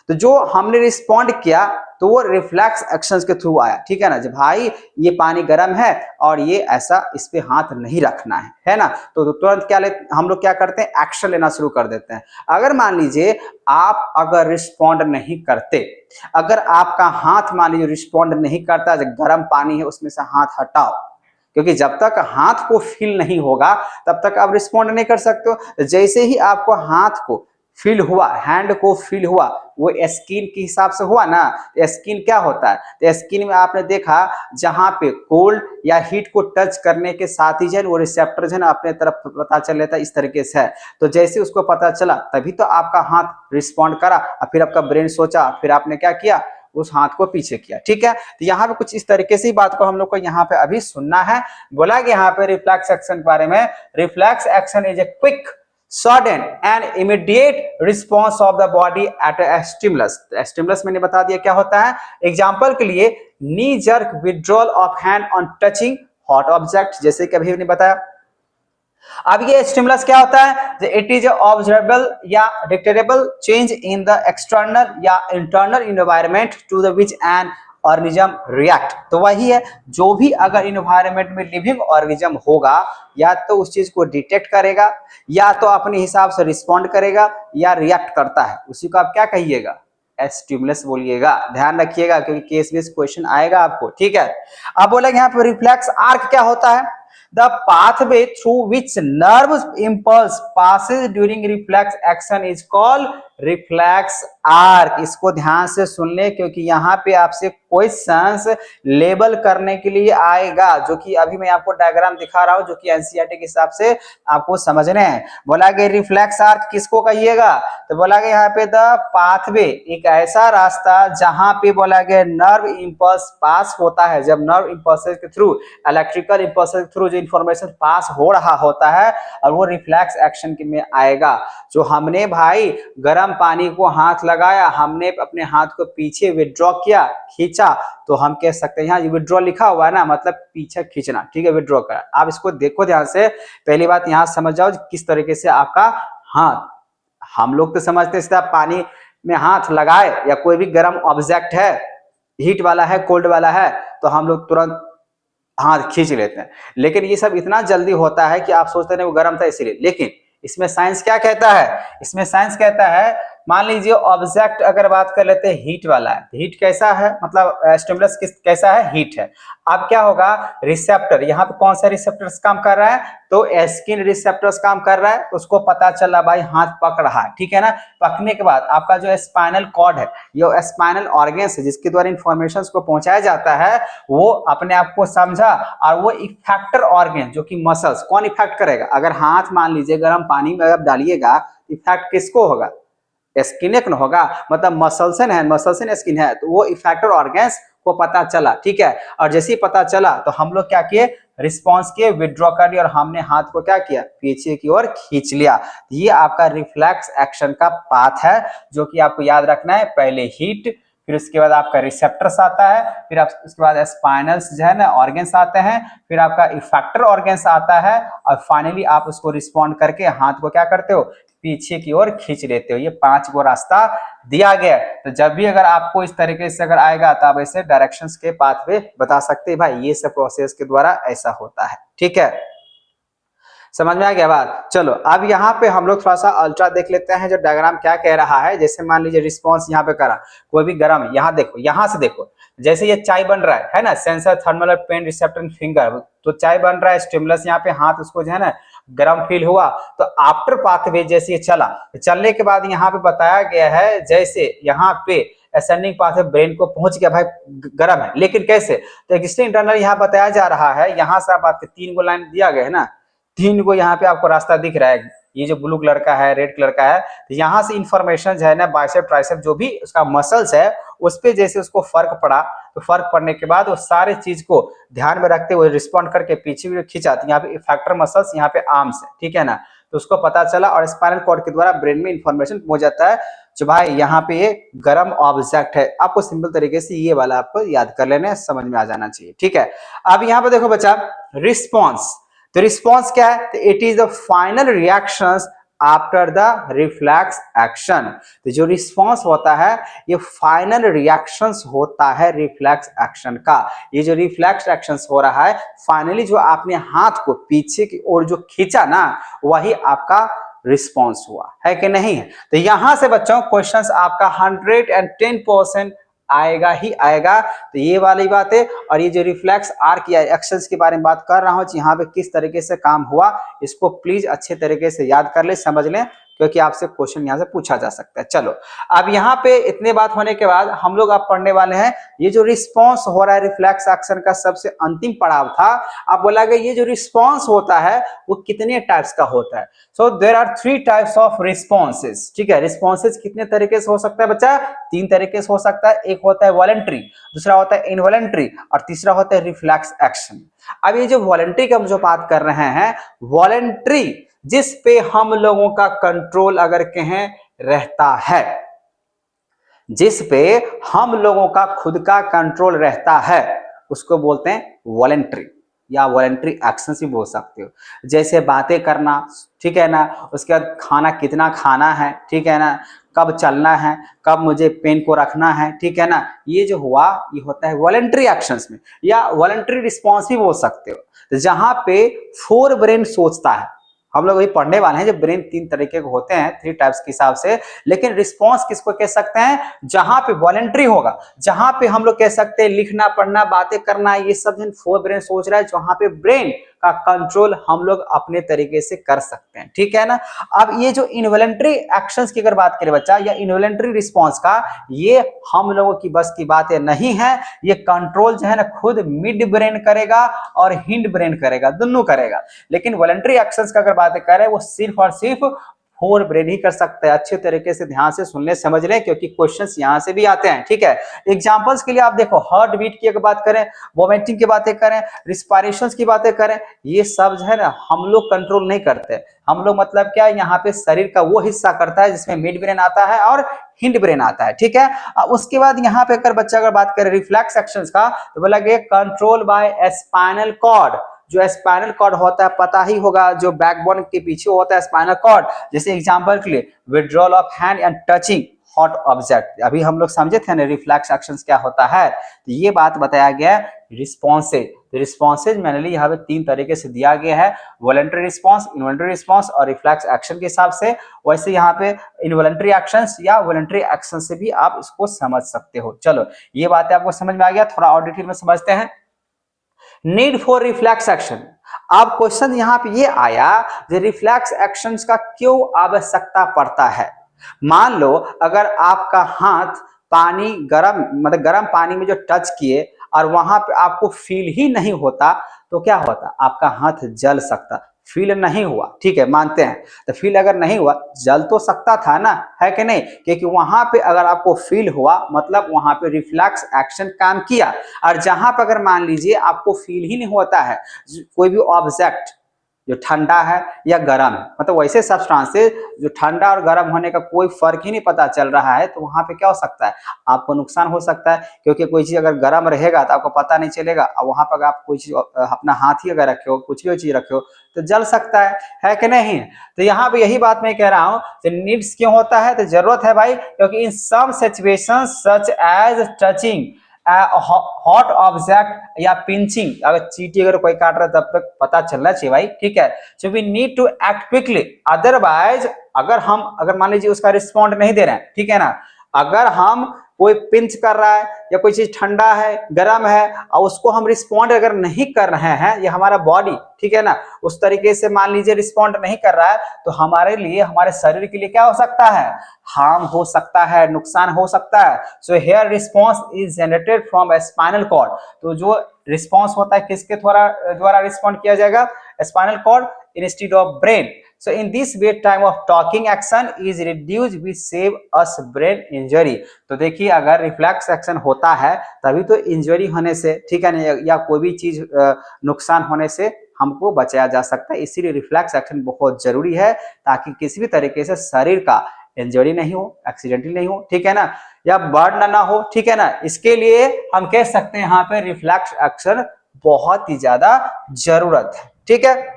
तो जो हमने रिस्पॉन्ड किया तो वो रिफ्लेक्स एक्शंस के थ्रू आया, ठीक है ना। जब भाई ये पानी गर्म है और ये ऐसा, इस पे हाथ नहीं रखना है ना, तो तुरंत क्या हम लोग क्या करते हैं, एक्शन लेना शुरू कर देते हैं। अगर मान लीजिए आप अगर रिस्पॉन्ड नहीं करते, अगर आपका हाथ मान लीजिए रिस्पॉन्ड नहीं करता, जब गर्म पानी है उसमें से हाथ हटाओ, क्योंकि जब तक हाथ को फील नहीं होगा तब तक आप रिस्पॉन्ड नहीं कर सकते हो। जैसे ही आपको हाथ को फील हुआ, हैंड को फील हुआ, वो स्किन के हिसाब से हुआ ना, स्किन क्या होता है, तो स्किन में आपने देखा जहां पे कोल्ड या हीट को टच करने के साथ ही जो वो रिसेप्टर जो है ना अपने तरफ पता चल लेता है, इस तरीके से है। तो जैसे उसको पता चला तभी तो आपका हाथ रिस्पॉन्ड करा, और फिर आपका ब्रेन सोचा, फिर आपने क्या किया, उस हाथ को पीछे किया, ठीक है। तो यहाँ पे कुछ इस तरीके से ही बात को हम लोग को यहाँ पे अभी सुनना है। बोला कि यहाँ पे रिफ्लेक्स एक्शन के बारे में, reflex action is a quick sudden and immediate response of the body at a stimulus। Stimulus मैंने बता दिया क्या होता है। एग्जांपल के लिए नी jerk withdrawal of hand on touching hot object, जैसे कि अभी मैंने बताया। अब ये स्टिमुलस क्या होता है, इट इज ऑब्जर्वेबल या detectable change in the external या internal environment to the which an organism react. तो वही है, जो भी अगर इन्वायरमेंट में लिविंग ऑर्गेनिज्म होगा, या तो उस चीज को डिटेक्ट करेगा, या तो अपने हिसाब से रिस्पॉन्ड करेगा, या रिएक्ट करता है, उसी को आप क्या कहिएगा, स्टिमुलस बोलिएगा। ध्यान रखिएगा क्योंकि केस बेस्ड क्वेश्चन आएगा आपको, ठीक है। अब बोलेंगे यहाँ पे रिफ्लेक्स आर्क क्या होता है, the pathway through which nerve impulse passes during reflex action is called reflex arc, इसको ध्यान से सुन ले क्योंकि यहाँ पे आपसे क्वेश्चंस लेबल करने के लिए आएगा, जो कि अभी मैं आपको डायग्राम दिखा रहा हूँ जो कि एनसीईआरटी के हिसाब से आपको समझने हैं। बोला गया रिफ्लेक्स आर्क किसको कहिएगा, तो बोला गया यहाँ पे द पाथवे, एक ऐसा रास्ता जहां पे बोला गया नर्व इंपल्स पास होता है। जब नर्व इंपल्स के थ्रू, इलेक्ट्रिकल इंपल्स के थ्रू जो इंफॉर्मेशन पास हो रहा होता है और वो रिफ्लेक्स एक्शन में आएगा। जो हमने भाई गर्म पानी को हाथ लगाया, हमने अपने हाथ को पीछे विड्रॉ किया, खींचा, तो हम कह सकते हैं यहाँ विड्रॉ लिखा हुआ है ना, मतलब पीछे खींचना, ठीक है, विड्रॉ करा। आप इसको देखो ध्यान से, पहली बात यहाँ समझ जाओ किस तरीके से आपका हाथ, हम लोग तो समझते हैं पानी में हाथ लगाए या कोई भी गर्म ऑब्जेक्ट है, हीट वाला है, कोल्ड वाला है, तो हम लोग तुरंत हाथ खींच लेते हैं। लेकिन ये सब इतना जल्दी होता है कि आप सोचते हैं वो गर्म था इसीलिए। लेकिन इसमें साइंस क्या कहता है, इसमें साइंस कहता है, मान लीजिए ऑब्जेक्ट अगर बात कर लेते हैं हीट वाला है, हीट कैसा है, मतलब स्टिमुलस कैसा है, हीट है। अब क्या होगा, रिसेप्टर, यहाँ पे कौन सा रिसेप्टर्स काम कर रहा है, तो स्किन रिसेप्टर्स काम कर रहा है, उसको पता चला भाई हाथ पक रहा है, ठीक है ना। पकने के बाद आपका जो स्पाइनल कॉर्ड है, ये स्पाइनल ऑर्गन्स है जिसके द्वारा इंफॉर्मेशन को पहुंचाया जाता है, वो अपने आप को समझा और वो इफेक्टर ऑर्गन जो कि मसल्स, कौन इफेक्ट करेगा, अगर हाथ मान लीजिए गर्म पानी में आप डालिएगा, इफेक्ट किसको होगा, स्किन न होगा, मतलब मसल्स है, मसल्स है, स्किन है, तो वो इफेक्टर ऑर्गन्स को पता चला, ठीक है। और जैसे ही पता चला तो हम लोग क्या किए, रिस्पॉन्स किए, विड्रॉ कर लिया और हमने हाथ को क्या किया, पीछे की ओर खींच लिया। ये आपका रिफ्लेक्स एक्शन का पाथ है जो कि आपको याद रखना है। पहले हीट, फिर उसके बाद आपका रिसेप्टर्स आता है, फिर आप उसके बाद स्पाइनल्स जो है ना ऑर्गन्स आते हैं, फिर आपका इफेक्टर ऑर्गन्स आता है, और फाइनली आप उसको रिस्पॉन्ड करके हाथ को क्या करते हो, पीछे की ओर खींच लेते हो। ये 5 गो रास्ता दिया गया है। तो जब भी अगर आपको इस तरीके से अगर आएगा तो आप ऐसे डायरेक्शंस के पाथवे बता सकते हैं, भाई ये सब प्रोसेस के द्वारा ऐसा होता है, ठीक है। समझ में आ गया बात। चलो अब यहाँ पे हम लोग थोड़ा सा अल्ट्रा देख लेते हैं, जो डायग्राम क्या कह रहा है। जैसे मान लीजिए रिस्पॉन्स यहाँ पे करा, कोई भी गर्म, यहाँ देखो, यहाँ से देखो, जैसे ये चाय बन रहा है ना, sensor, thermal, pain, receptor, finger, तो चाय बन रहा है, स्टिमुलस यहाँ पे हाथ उसको जो है ना गर्म फील हुआ, तो आफ्टर पाथवे जैसे ये चला, चलने के बाद यहाँ पे बताया गया है, जैसे यहाँ पे असेंडिंग पाथ ब्रेन को पहुंच गया, भाई गर्म है, लेकिन कैसे, तो एक्जिस्टिंग इंटरनल यहाँ बताया जा रहा है। यहाँ से आप 3 गो लाइन दिया गया है ना, 3 को यहाँ पे आपको रास्ता दिख रहा है, ये जो ब्लू कलर का है, रेड कलर का है, तो यहाँ से इंफॉर्मेशन जो है ना, बाइसेप ट्राइसेप जो भी उसका मसल्स है उस पे जैसे उसको फर्क पड़ा, तो फर्क पड़ने के बाद वो सारे चीज को ध्यान में रखते हुए रिस्पॉन्ड करके पीछे भी खींचाती, यहाँ पे इफेक्टर मसल्स, यहाँ पे आर्म्स है, ठीक है ना, तो उसको पता चला और स्पाइनल कॉर्ड के द्वारा ब्रेन में इंफॉर्मेशन पहुंच जाता है, जो भाई यहाँ पे ये गर्म ऑब्जेक्ट है। आपको सिंपल तरीके से ये वाला आपको याद कर लेना है, समझ में आ जाना चाहिए, ठीक है। अब यहाँ पे देखो बच्चा, रिस्पॉन्स, तो रिस्पॉन्स क्या है, तो it is the final reactions after the reflex action. तो जो रिस्पॉन्स होता है ये फाइनल रिएक्शंस होता है रिफ्लेक्स एक्शन का। ये जो रिफ्लेक्स एक्शंस हो रहा है, फाइनली जो आपने हाथ को पीछे की ओर जो खींचा ना, वही आपका रिस्पॉन्स हुआ है कि नहीं है। तो यहां से बच्चों क्वेश्चंस आपका 110% आएगा ही आएगा। तो ये वाली बात है। और ये जो रिफ्लेक्स आर्क या एक्शंस के बारे में बात कर रहा हूं, यहाँ पे किस तरीके से काम हुआ, इसको प्लीज अच्छे तरीके से याद कर ले, समझ लें, क्योंकि आपसे क्वेश्चन यहाँ से पूछा जा सकता है। चलो अब यहाँ पे इतने बात होने के बाद हम लोग अब पढ़ने वाले हैं ये जो रिस्पॉन्स हो रहा है रिफ्लेक्स एक्शन का सबसे अंतिम पड़ाव था। अब बोला गया ये जो रिस्पॉन्स होता है वो कितने टाइप्स का होता है। So there are 3 types of responses, ठीक है। रिस्पॉन्सेस कितने तरीके से हो सकता है बच्चा, 3 तरीके से हो सकता है। एक होता है वॉलंटरी, दूसरा होता है इनवॉलंटरी, और तीसरा होता है रिफ्लेक्स एक्शन। अब ये जो वॉलंटरी का हम जो बात कर रहे हैं, वॉलंटरी जिस पे हम लोगों का कंट्रोल अगर कहें रहता है, जिस पे हम लोगों का खुद का कंट्रोल रहता है, उसको बोलते हैं वॉलंटरी या वॉलंटरी एक्शंस भी बोल सकते हो। जैसे बातें करना, ठीक है ना, उसके बाद खाना कितना खाना है, ठीक है ना, कब चलना है, कब मुझे पेन को रखना है, ठीक है ना, ये जो हुआ ये होता है वॉलंटरी एक्शंस में, या वॉलंटरी रिस्पॉन्स भी बोल सकते हो। तो जहां पे फोर ब्रेन सोचता है, हम लोग वही पढ़ने वाले हैं, जब ब्रेन 3 तरीके के होते हैं, 3 टाइप्स के हिसाब से। लेकिन रिस्पॉन्स किसको कह सकते हैं, जहां पे वॉलंटरी होगा, जहां पे हम लोग कह सकते हैं लिखना, पढ़ना, बातें करना, ये सब जन 4 ब्रेन सोच रहा है, जहां पे ब्रेन का कंट्रोल हम लोग अपने तरीके से कर सकते हैं, ठीक है ना। अब ये जो इनवॉलंटरी एक्शंस की अगर बात करें बच्चा, या इनवॉलंटरी रिस्पॉन्स का, ये हम लोगों की बस की बातें नहीं है। ये कंट्रोल जो है ना खुद मिड ब्रेन करेगा और हिंड ब्रेन करेगा, दोनों करेगा। लेकिन वॉलंटरी एक्शंस का अगर बात करें, वो सिर्फ और सिर्फ फोर ब्रेन ही कर सकता है। अच्छे तरीके से ध्यान से सुन ले, समझ ले, क्योंकि क्वेश्चंस यहां से भी आते हैं, ठीक है। एग्जांपल्स के लिए आप देखो, हार्ट बीट की अगर बात करें, वोमिटिंग की बातें करें, रिस्पायरेशंस की बातें करें, ये सब जो है ना हम लोग कंट्रोल नहीं करते। हम लोग मतलब क्या, यहाँ पे शरीर का वो हिस्सा करता है जिसमें मिड ब्रेन आता है और हिंड ब्रेन आता है, ठीक है। उसके बाद यहाँ पे अगर बच्चा अगर बात करें रिफ्लेक्स एक्शंस का, तो बोला गया कंट्रोल बाय स्पाइनल कॉर्ड। जो स्पाइनल कॉर्ड होता है पता ही होगा, जो बैकबोन के पीछे होता है स्पाइनल कॉर्ड। जैसे एग्जांपल के लिए withdrawal of hand and touching hot object, अभी हम लोग समझे थे ना रिफ्लेक्स एक्शंस क्या होता है। तो ये बात बताया गया रिस्पॉन्सेज। तो रिस्पॉन्सेज मैंने यहाँ पे तीन तरीके से दिया गया है, वॉलंटरी रिस्पॉन्स, इनवॉलंटरी रिस्पॉन्स और रिफ्लेक्स एक्शन के हिसाब से। वैसे यहाँ पे इनवॉलंटरी एक्शंस या वॉलंटरी एक्शन से भी आप इसको समझ सकते हो। चलो ये बातें आपको समझ में आ गया, थोड़ा और डिटेल में समझते हैं। Need for reflex action. अब क्वेश्चन यहां पे ये आया कि रिफ्लेक्स एक्शंस का क्यों आवश्यकता पड़ता है। मान लो अगर आपका हाथ पानी गरम, मतलब गर्म पानी में जो टच किए और वहां पे आपको फील ही नहीं होता, तो क्या होता, आपका हाथ जल सकता। फील नहीं हुआ, ठीक है, मानते हैं। तो फील अगर नहीं हुआ, जल तो सकता था ना, है कि नहीं। क्योंकि वहां पे अगर आपको फील हुआ मतलब वहां पे रिफ्लेक्स एक्शन काम किया। और जहां पर अगर मान लीजिए आपको फील ही नहीं होता है, कोई भी ऑब्जेक्ट जो ठंडा है या गर्म है, मतलब वैसे सब्सटेंसेस जो ठंडा और गर्म होने का कोई फर्क ही नहीं पता चल रहा है, तो वहां पे क्या हो सकता है, आपको नुकसान हो सकता है। क्योंकि कोई चीज अगर गर्म रहेगा तो आपको पता नहीं चलेगा, और वहां पर आप कोई चीज अपना हाथ ही अगर रखे हो, कुछ भी चीज रखे हो, तो जल सकता है कि नहीं। तो यहाँ पे यही बात मैं कह रहा हूँ, तो नीड्स क्यों होता है, तो जरूरत है भाई, क्योंकि in some situations such as touching hot object या पिंचिंग, अगर चींटी अगर कोई काट रहा है तब तक पता चलना चाहिए भाई, ठीक है। So we need to act quickly, otherwise अगर मान लीजिए उसका रिस्पॉन्ड नहीं दे रहे हैं, ठीक है ना, अगर हम कोई पिंच कर रहा है या कोई चीज ठंडा है गर्म है और उसको हम रिस्पॉन्ड अगर नहीं कर रहे हैं, ये हमारा बॉडी, ठीक है ना, उस तरीके से मान लीजिए रिस्पॉन्ड नहीं कर रहा है, तो हमारे लिए, हमारे शरीर के लिए क्या हो सकता है, हार्म हो सकता है, नुकसान हो सकता है। So here response is generated from spinal cord. तो जो रिस्पॉन्स होता है किसके द्वारा रिस्पॉन्ड किया जाएगा, spinal cord instead of brain. So in this way time of talking action is reduced, we save us brain injury। तो देखिए अगर रिफ्लेक्स एक्शन होता है तभी तो इंजरी होने से, ठीक है ना, या कोई भी चीज नुकसान होने से हमको बचाया जा सकता है। इसीलिए रिफ्लेक्स एक्शन बहुत जरूरी है, ताकि किसी भी तरीके से शरीर का इंजरी नहीं हो, एक्सीडेंटली नहीं हो, ठीक है ना, या बर्न ना हो, ठीक है ना। इसके लिए हम कह सकते हैं यहाँ पे रिफ्लेक्स एक्शन बहुत ही ज्यादा जरूरत है, ठीक है।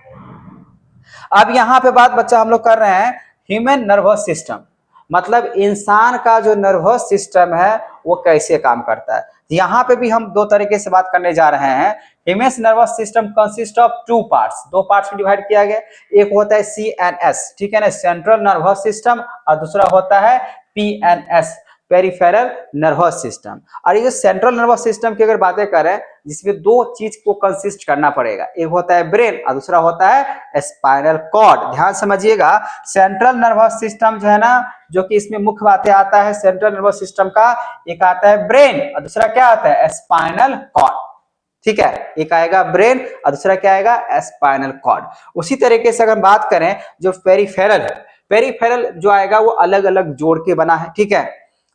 अब यहाँ पे बात बच्चा हम लोग कर रहे हैं ह्यूमन नर्वस सिस्टम, मतलब इंसान का जो नर्वस सिस्टम है वो कैसे काम करता है। यहाँ पे भी हम दो तरीके से बात करने जा रहे हैं। Human nervous system consist of two parts, दो पार्ट्स में डिवाइड किया गया। एक होता है CNS, ठीक है ना, सेंट्रल नर्वस सिस्टम, और दूसरा होता है PNS, पेरिफेरल नर्वस सिस्टम। और ये जो सेंट्रल नर्वस सिस्टम की अगर बातें करें, जिसमें दो चीज को कंसिस्ट करना पड़ेगा, एक होता है ब्रेन और दूसरा होता है स्पाइनल कॉर्ड। ध्यान समझिएगा, सेंट्रल नर्वस सिस्टम जो है ना, जो कि इसमें मुख्य बातें आता है सेंट्रल नर्वस सिस्टम का, एक आता है ब्रेन और दूसरा क्या आता है, स्पाइनल कॉर्ड, ठीक है। एक आएगा ब्रेन और दूसरा क्या आएगा, स्पाइनल कॉर्ड। उसी तरीके से अगर बात करें जो पेरिफेरल है, पेरिफेरल जो आएगा वो अलग अलग जोड़ के बना है, ठीक है।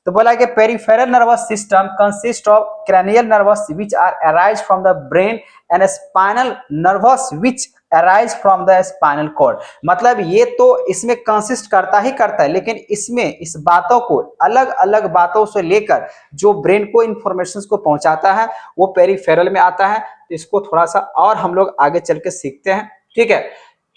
तो बोला कि peripheral nervous system consist of cranial nervous which are arise from the brain and spinal nervous which arise from the spinal cord. मतलब ये तो इसमें कंसिस्ट करता ही करता है, लेकिन इसमें इस बातों को अलग अलग बातों से लेकर जो ब्रेन को इंफॉर्मेशन को पहुंचाता है वो पेरिफेरल में आता है। तो इसको थोड़ा सा और हम लोग आगे चल के सीखते हैं, ठीक है।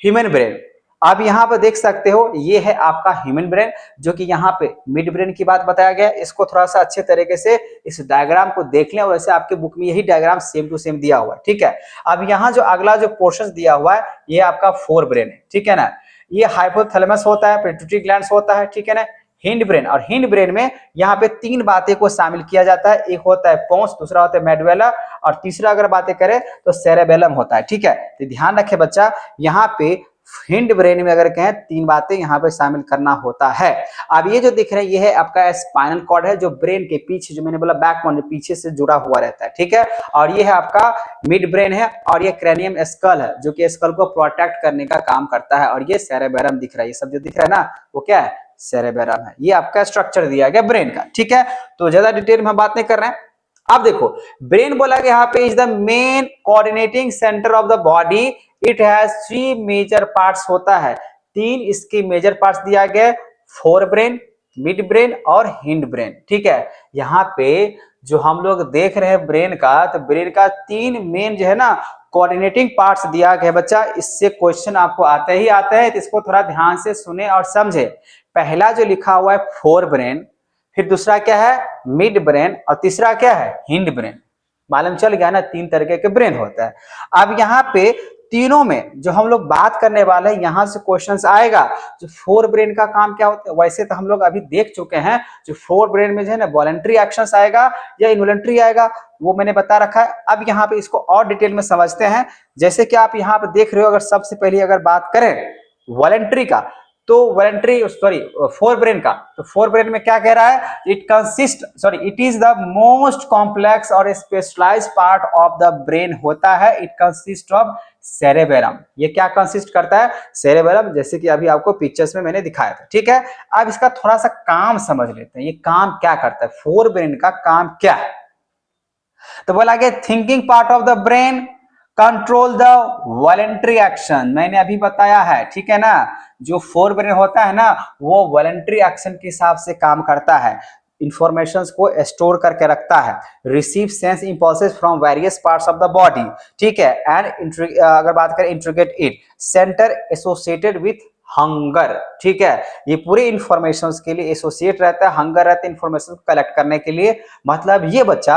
ह्यूमन ब्रेन, आप यहाँ पर देख सकते हो, ये है आपका ह्यूमन ब्रेन, जो कि यहाँ पे मिड ब्रेन की बात बताया गया। इसको थोड़ा सा अच्छे तरीके से इस डायग्राम को देख लें, और वैसे आपके बुक में यही डायग्राम सेम टू सेम दिया हुआ है, ठीक है। अब यहाँ जो अगला जो पोर्शन दिया हुआ है, ये आपका फोर ब्रेन है, ठीक है ना। ये हाइपोथैलेमस होता है, पिट्यूटरी ग्लैंड्स होता है, ठीक है ना। Hind brain. और हिंड ब्रेन में यहाँ पे तीन बातें को शामिल किया जाता है, एक होता है पोंस, दूसरा होता है मेडुला और तीसरा अगर बातें करें तो सेरेबेलम होता है। ठीक है, तो ध्यान रखे बच्चा, यहाँ पे हिंड ब्रेन में अगर कहें तीन बातें यहाँ पे शामिल करना होता है। अब ये जो दिख रहा है ये है आपका स्पाइनल कॉर्ड है, जो ब्रेन के पीछे, जो मैंने बोला बैकबोन पीछे से जुड़ा हुआ रहता है। ठीक है, और ये है आपका मिड ब्रेन है, और ये क्रैनियम स्कल है जो कि स्कल को प्रोटेक्ट करने का काम करता है। और ये सेरेबेलम दिख रहा है, ये सब जो दिख रहा है ना वो क्या है, सेरेबेलम है। ये आपका स्ट्रक्चर दिया गया ब्रेन का। ठीक है, तो ज्यादा डिटेल में हम बात नहीं कर रहे हैं। अब देखो, ब्रेन बोला गया यहाँ पे is the main coordinating centre of the body, it has three major parts होता है, तीन इसके मेजर पार्ट्स दिया गया, फोर ब्रेन, मिड ब्रेन और हिंड ब्रेन। ठीक है, यहाँ पे जो हम लोग देख रहे हैं ब्रेन का, तो ब्रेन का तीन मेन जो है ना कोऑर्डिनेटिंग पार्ट्स दिया गया बच्चा। इससे क्वेश्चन आपको आते ही आता है, तो इसको थोड़ा ध्यान से सुने और समझे। पहला जो लिखा हुआ है फोर ब्रेन, फिर दूसरा क्या है मिड ब्रेन, और तीसरा क्या है हिंड ब्रेन। मालूम चल गया ना, तीन तरीके के ब्रेन होता है। अब यहाँ पे तीनों में जो हम लोग बात करने वाले हैं, यहां से क्वेश्चंस आएगा। जो फोर ब्रेन का काम क्या होता है, वैसे तो हम लोग अभी देख चुके हैं, जो फोर ब्रेन में जो है ना वॉलंटरी एक्शंस आएगा या इनवॉलंटरी आएगा, वो मैंने बता रखा है। अब यहाँ पे इसको और डिटेल में समझते हैं। जैसे कि आप यहाँ पे देख रहे हो, अगर सबसे पहले अगर बात करें वॉलंटरी का, तो वॉलंटरी सॉरी फोर ब्रेन का, तो फोर ब्रेन में क्या कह रहा है, it is the most complex और specialised part of the brain होता है। It consist of cerebellum. ये क्या कंसिस्ट करता है, सेरेबेलम, जैसे कि अभी आपको पिक्चर्स में मैंने दिखाया था। ठीक है, अब इसका थोड़ा सा काम समझ लेते हैं, ये काम क्या करता है, फोर ब्रेन का काम क्या है। तो बोला गया thinking part of the brain control the voluntary action, मैंने अभी बताया है। ठीक है ना, जो फोर ब्रेन होता है ना वो वॉलंटरी एक्शन के हिसाब से काम करता है, इंफॉर्मेशंस को स्टोर करके रखता है, receive sense impulses from various parts of the body. ठीक है, एंड अगर बात करें integrate it centre associated with hunger. ठीक है, ये पूरे इंफॉर्मेशन के लिए एसोसिएट रहता है, हंगर रहता है इंफॉर्मेशन को कलेक्ट करने के लिए। मतलब ये बच्चा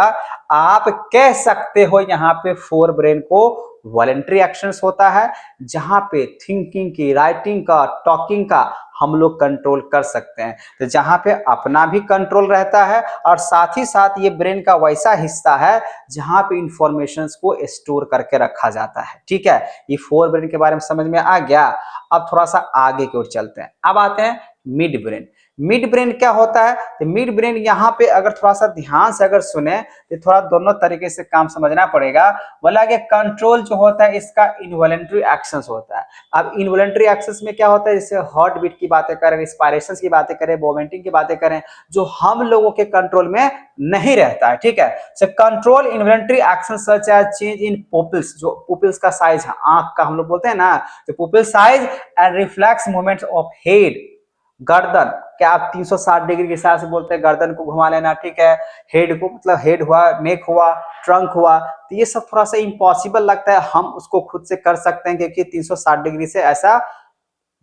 आप कह सकते हो यहाँ पे फोर ब्रेन को वॉलंटरी एक्शंस होता है, जहां पे थिंकिंग की, राइटिंग का, टॉकिंग का हम लोग कंट्रोल कर सकते हैं। तो जहां पे अपना भी कंट्रोल रहता है और साथ ही साथ ये ब्रेन का वैसा हिस्सा है जहां पे इंफॉर्मेशंस को स्टोर करके रखा जाता है। ठीक है, ये फोर ब्रेन के बारे में समझ में आ गया। अब थोड़ा सा आगे की ओर चलते हैं, अब आते हैं मिड ब्रेन। मिड ब्रेन क्या होता है, तो मिड ब्रेन यहाँ पे अगर थोड़ा सा ध्यान से अगर सुने तो थोड़ा दोनों तरीके से काम समझना पड़ेगा। बोला कि कंट्रोल जो होता है इसका इनवॉलंटरी एक्शंस होता है। अब इनवॉलंटरी एक्शंस में क्या होता है, जैसे हार्ट बीट की बातें करें, रिस्पायरेशन की बातें करें, मोमेंटिंग की बातें करें, जो हम लोगों के कंट्रोल में नहीं रहता है। ठीक है, so control involuntary action such as change in pupils, जो पुपिल्स का साइज है, आंख का हम लोग बोलते हैं ना, तो pupil size and reflex movements of head, गर्दन, क्या आप 360 डिग्री के हिसाब से बोलते हैं गर्दन को घुमा लेना। ठीक है, हेड को, मतलब हेड हुआ, नेक हुआ, ट्रंक हुआ, तो ये सब थोड़ा सा इम्पॉसिबल लगता है, हम उसको खुद से कर सकते हैं क्योंकि 360 डिग्री से ऐसा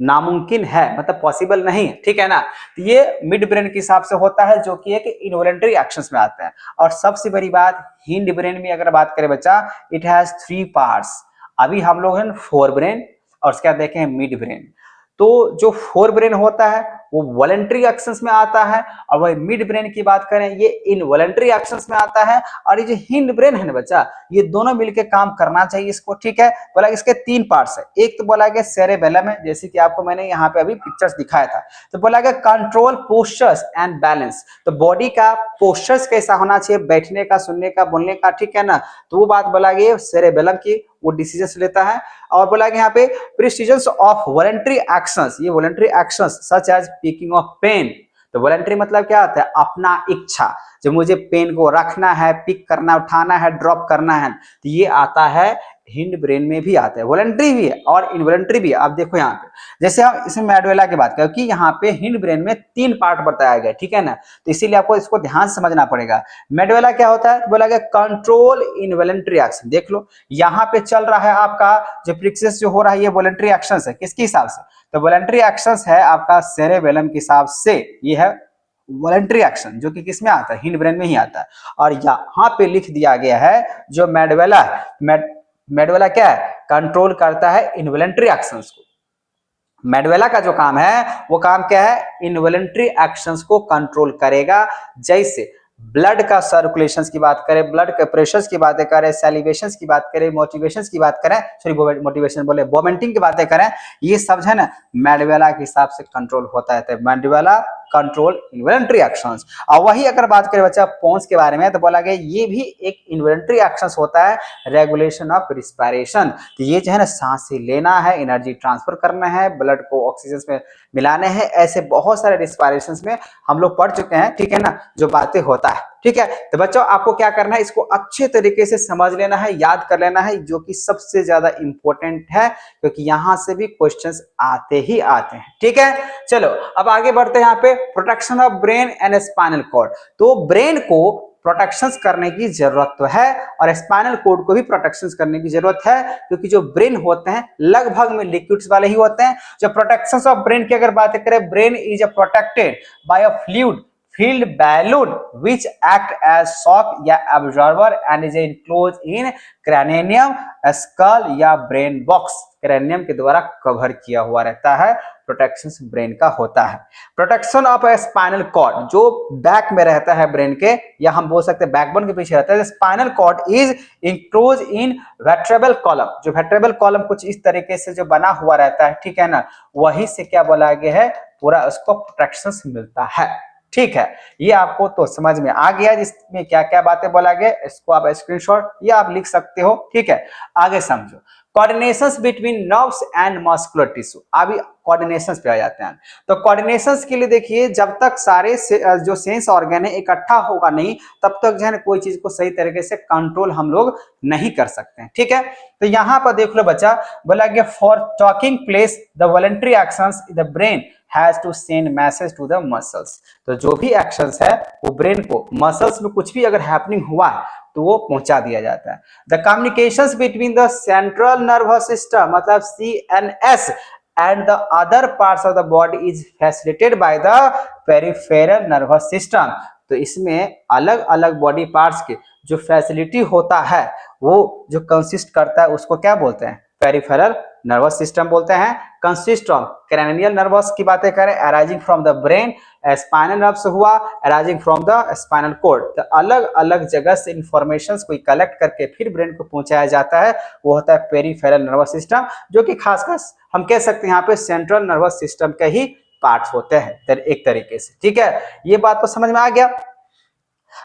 नामुमकिन है, मतलब पॉसिबल नहीं है। ठीक है ना, तो ये मिड ब्रेन के हिसाब से होता है, जो कि एक इनवॉलंटरी एक्शंस में आता है। और सबसे बड़ी बात, हिंड ब्रेन में अगर बात करें बच्चा, इट हैज थ्री पार्ट्स। अभी हम लोग हैं फोर ब्रेन और उसके बाद देखें मिड ब्रेन। तो जो फोर ब्रेन होता है वो वॉलंटरी एक्शंस में आता है, और वही मिड ब्रेन की बात करें ये इनवॉलंटरी एक्शंस में आता है। और ये जो हिंड ब्रेन है ना बच्चा, ये दोनों मिलकर काम करना चाहिए इसको। ठीक है, बोला इसके तीन पार्ट्स है, एक तो बोला गया सेरेबेलम है, जैसे कि आपको मैंने यहाँ पे अभी पिक्चर्स दिखाया था। तो बोला गया कंट्रोल पोस्चर्स एंड बैलेंस, तो बॉडी का पोस्चर्स कैसा होना चाहिए, बैठने का, सुनने का, बोलने का। ठीक है ना, तो वो बात बोला गया सेरेबेलम की, वो डिसीजंस लेता है। और बोला कि यहाँ पे प्रिसीजंस ऑफ वॉलंटरी एक्शंस, ये voluntary actions such as picking of pen. तो वॉलंटरी मतलब क्या होता है, अपना इच्छा, जब मुझे पेन को रखना है, पिक करना, उठाना है, ड्रॉप करना है, तो ये आता है हिंड ब्रेन में भी आता है, वॉलंटरी भी है और इनवॉलंटरी भी है। आप देखो यहाँ पे, जैसे हम इसमें मेडुला की बात करें, कि यहाँ पे हिंड ब्रेन में तीन पार्ट बताया गया। ठीक है ना, तो इसीलिए आपको इसको ध्यान समझना पड़ेगा। मेडुला क्या होता है, बोला गया कंट्रोल इनवॉलंटरी एक्शन। देख लो यहाँ पे चल रहा है आपका जो प्रिक्सेस जो हो रहा है, ये वॉलंटरी एक्शन है, किसके हिसाब से, तो वॉलंटरी एक्शन है आपका सेरेबेलम के हिसाब से, ये है वॉलंटरी एक्शन, जो कि किसमें आता है, हिंड ब्रेन में ही आता है। और यहाँ पे लिख दिया गया है जो मेडुला क्या है, कंट्रोल करता है इनवॉलंटरी एक्शंस को। मेडुला का जो काम है वो काम क्या है, इनवॉलंटरी एक्शंस को कंट्रोल करेगा। जैसे ब्लड का सर्कुलेशंस की बात करें, ब्लड के प्रेशर्स की बातें करें, सैलिवेशंस की बात करें, मोटिवेशंस की बात करें, सॉरी मोटिवेशन बोले वोमिटिंग की बातें करें, ये सब है ना मेडुला के हिसाब से कंट्रोल होता है। तो मेडुला कंट्रोल इन्वॉलंटरी एक्शंस। और वही अगर बात करें बच्चा पोन्स के बारे में, तो बोला गया ये भी एक इन्वॉलंटरी एक्शंस होता है, रेगुलेशन ऑफ रिस्पायरेशन। तो ये जो है ना सांसें लेना है, एनर्जी ट्रांसफर करना है, ब्लड को ऑक्सीजन में मिलाने हैं, ऐसे बहुत सारे रिस्पायरेशन में हम लोग पढ़ चुके हैं, ठीक है ना, जो बातें होता है। ठीक है, तो बच्चों आपको क्या करना है, इसको अच्छे तरीके से समझ लेना है, याद कर लेना है, जो कि सबसे ज्यादा इंपॉर्टेंट है, क्योंकि यहां से भी क्वेश्चंस आते ही आते हैं। ठीक है, चलो अब आगे बढ़ते हैं। यहाँ पे protection of brain and spinal cord. तो ब्रेन को प्रोटेक्शंस करने की जरूरत तो है और स्पाइनल कोड को भी प्रोटेक्शंस करने की जरूरत है, क्योंकि जो ब्रेन होते हैं लगभग में लिक्विड्स वाले ही होते हैं। जब प्रोटेक्शंस ऑफ ब्रेन की अगर बात करें, brain is protected by a fluid filled balloon which act as shock या absorber and is enclosed in cranium, skull या brain box। cranium के द्वारा कवर किया हुआ रहता है, प्रोटेक्शन ब्रेन का होता है। प्रोटेक्शन ऑफ स्पाइनल कॉर्ड जो बैक में रहता है ब्रेन के, या हम बोल सकते हैं बैकबोन के पीछे रहता है। Spinal cord is enclose in vertebral column. जो वर्टेब्रल कॉलम कुछ इस तरीके से जो बना हुआ रहता है, ठीक है ना, वही से क्या बोला गया है, पूरा उसको प्रोटेक्शन मिलता है। ठीक है, ये आपको तो समझ में आ गया जिसमें क्या क्या बातें बोला गया, इसको आप स्क्रीनशॉट या आप लिख सकते हो। ठीक है, आगे समझो। Coordinations between nerves and muscular tissue. अभी कोऑर्डिनेशंस पे आ जाते हैं। तो कोऑर्डिनेशंस के लिए देखिए, जब तक सारे जो सेंस ऑर्गन है इकट्ठा होगा नहीं, तब तक जो है कोई चीज को सही तरीके से कंट्रोल हम लोग नहीं कर सकते हैं। ठीक है, तो यहाँ पर देख लो बच्चा, बोला गया for talking place the voluntary actions in the brain has to send message to the muscles. तो जो भी एक्शंस है वो ब्रेन को, मसल्स में कुछ भी अगर हैपनिंग हुआ है तो वो पहुंचा दिया जाता है। The communications between the central nervous system मतलब CNS and the other parts of the body is facilitated by the peripheral nervous system। तो इसमें अलग अलग बॉडी पार्ट्स के जो फैसिलिटी होता है वो जो कंसिस्ट करता है उसको क्या बोलते हैं, पेरिफेरल नर्वस सिस्टम बोलते हैं। कंसिस्ट ऑफ क्रैनियल नर्वस की बातें करें, arising from the brain, spinal nerve से हुआ, arising from the spinal code. तो अलग अलग जगह से इंफॉर्मेशन को कलेक्ट करके फिर ब्रेन को पहुंचाया जाता है, वो होता है पेरिफेरल नर्वस सिस्टम, जो कि खासकर हम कह सकते हैं यहाँ पे सेंट्रल नर्वस सिस्टम के ही पार्ट्स होते हैं एक तरीके से। ठीक है, ये बात तो समझ में आ गया।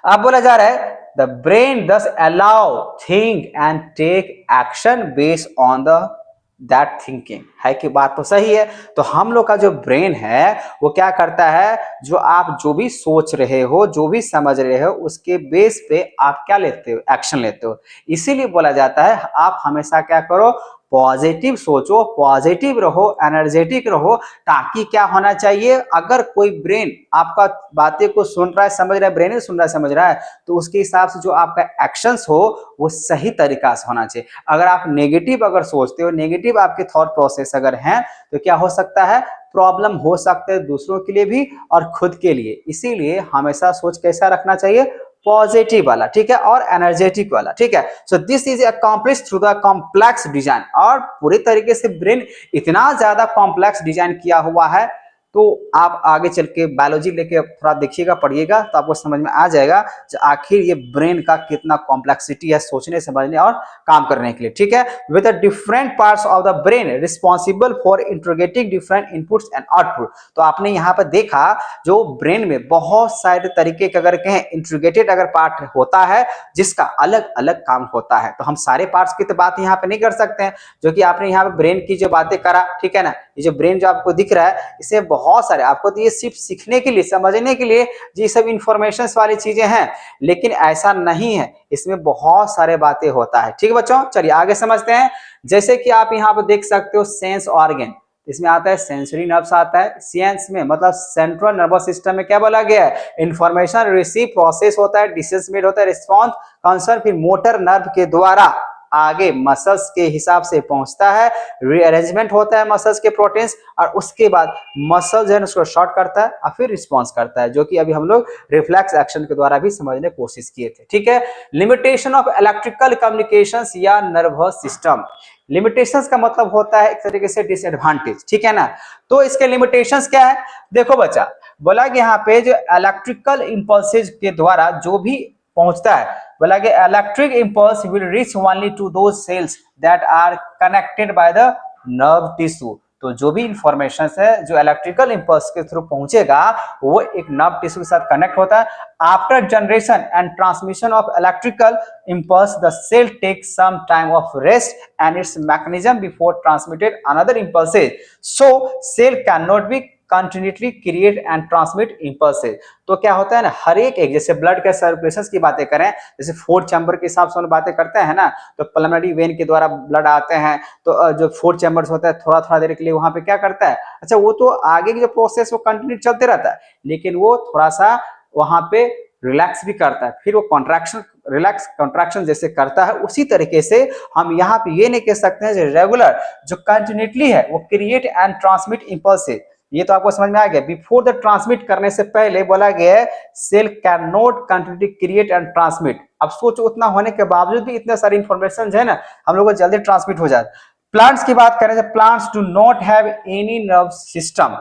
अब बोला जा रहा है the brain thus allow think and take action based on the that thinking. है कि बात तो सही है। तो हम लोग का जो ब्रेन है वो क्या करता है, जो आप जो भी सोच रहे हो, जो भी समझ रहे हो, उसके बेस पे आप क्या लेते हो, एक्शन लेते हो। इसीलिए बोला जाता है आप हमेशा क्या करो, पॉजिटिव सोचो, पॉजिटिव रहो, एनर्जेटिक रहो, ताकि क्या होना चाहिए, अगर कोई ब्रेन आपका बातें को सुन रहा है, समझ रहा है, ब्रेन सुन रहा है, समझ रहा है, तो उसके हिसाब से जो आपका एक्शंस हो वो सही तरीका से होना चाहिए। अगर आप नेगेटिव अगर सोचते हो, नेगेटिव आपके थॉट प्रोसेस अगर हैं, तो क्या हो सकता है, प्रॉब्लम हो सकते हैं दूसरों के लिए भी और खुद के लिए। इसीलिए हमेशा सोच कैसा रखना चाहिए, पॉजिटिव वाला, ठीक है, और एनर्जेटिक वाला। ठीक है, so this is accomplished through the complex design. और पूरे तरीके से ब्रेन इतना ज्यादा कॉम्प्लेक्स डिजाइन किया हुआ है, तो आप आगे चल के बायोलॉजी लेके थोड़ा देखिएगा, पढ़िएगा, तो आपको समझ में आ जाएगा कि आखिर ये ब्रेन का कितना कॉम्प्लेक्सिटी है सोचने, समझने और काम करने के लिए। ठीक है, with the different parts of the brain responsible for interrogating different inputs and output. तो आपने यहाँ पर देखा जो ब्रेन में बहुत सारे तरीके के अगर कहें इंट्रोगेटेड अगर पार्ट होता है जिसका अलग अलग काम होता है। तो हम सारे पार्ट्स की तो बात यहाँ पे नहीं कर सकते हैं, जो कि आपने यहाँ पे ब्रेन की जो बातें करा, ठीक है ना, ये जो ब्रेन जो आपको दिख रहा है इसे बहुत सारे आपको तो ये सिर्फ सीखने के लिए, समझने के लिए ये सब इंफॉर्मेशन वाली चीजें हैं, लेकिन ऐसा नहीं है, इसमें बहुत सारे बातें होता है। ठीक है बच्चों, चलिए आगे समझते हैं। जैसे कि आप यहाँ पर देख सकते हो सेंस ऑर्गन, इसमें आता है सेंसरी नर्व्स आता है, सेंस में मतलब सेंट्रल नर्वस सिस्टम में क्या बोला गया है, इंफॉर्मेशन रिसीव प्रोसेस होता है, डिसीजन मेड होता है, रिस्पॉन्स कंसर्न, फिर मोटर नर्व के द्वारा आगे मसल्स के हिसाब से पहुंचता है, रीअरेंजमेंट होता है मसल्स के प्रोटीन्स, और उसके बाद मसल जो है उसको शॉर्ट करता है और फिर रिस्पॉन्स करता है, जो कि अभी हम लोग रिफ्लेक्स एक्शन के द्वारा भी समझने की कोशिश किए थे। ठीक है, लिमिटेशन ऑफ इलेक्ट्रिकल कम्युनिकेशंस या नर्वस सिस्टम। लिमिटेशंस का मतलब होता है एक तरीके से डिसएडवांटेज, ठीक है ना। तो इसके लिमिटेशंस क्या है, देखो बच्चा, बोला कि यहाँ पे जो इलेक्ट्रिकल इंपल्सेज के द्वारा जो भी पहुंचता है, बोला कि electric impulse will reach only to those cells that are connected by the nerve tissue. तो जो भी इंफॉर्मेशन है जो इलेक्ट्रिकल इंपल्स के थ्रू पहुंचेगा वो एक नर्व टिश्यू के साथ कनेक्ट होता है। After generation and transmission of electrical impulse, the cell takes some time of rest and its mechanism before transmitted another impulses, so cell cannot be continuously create and transmit impulses। तो क्या होता है ना, हर एक जैसे blood के circulation की बातें करें, जैसे फोर्थ चैम्बर के हिसाब से हम बातें करते हैं ना, तो पल्मोनरी वेन के द्वारा ब्लड आते हैं, तो जो फोर्थ चैम्बर्स होता है थोड़ा थोड़ा देर के लिए वहां पे क्या करता है, अच्छा वो तो आगे की जो प्रोसेस वो कंटिन्यू चलते रहता है, लेकिन वो थोड़ा सा वहां पे रिलैक्स भी करता है, फिर वो कॉन्ट्रैक्शन रिलैक्स कॉन्ट्रैक्शन जैसे करता है, उसी तरीके से हम यहाँ पे ये नहीं कह सकते हैं रेगुलर जो कंटिन्यूटली है वो क्रिएट एंड ट्रांसमिट इंपल्स है। ये तो आपको समझ में आ गया। बिफोर द ट्रांसमिट करने से पहले बोला गया है cell can not continuously create and transmit. अब सोचो उतना होने के बावजूद भी इतने सारी इंफॉर्मेशन है ना, हम लोग को जल्दी ट्रांसमिट हो जाए। प्लांट्स की बात करें तो plants do not have any nerve system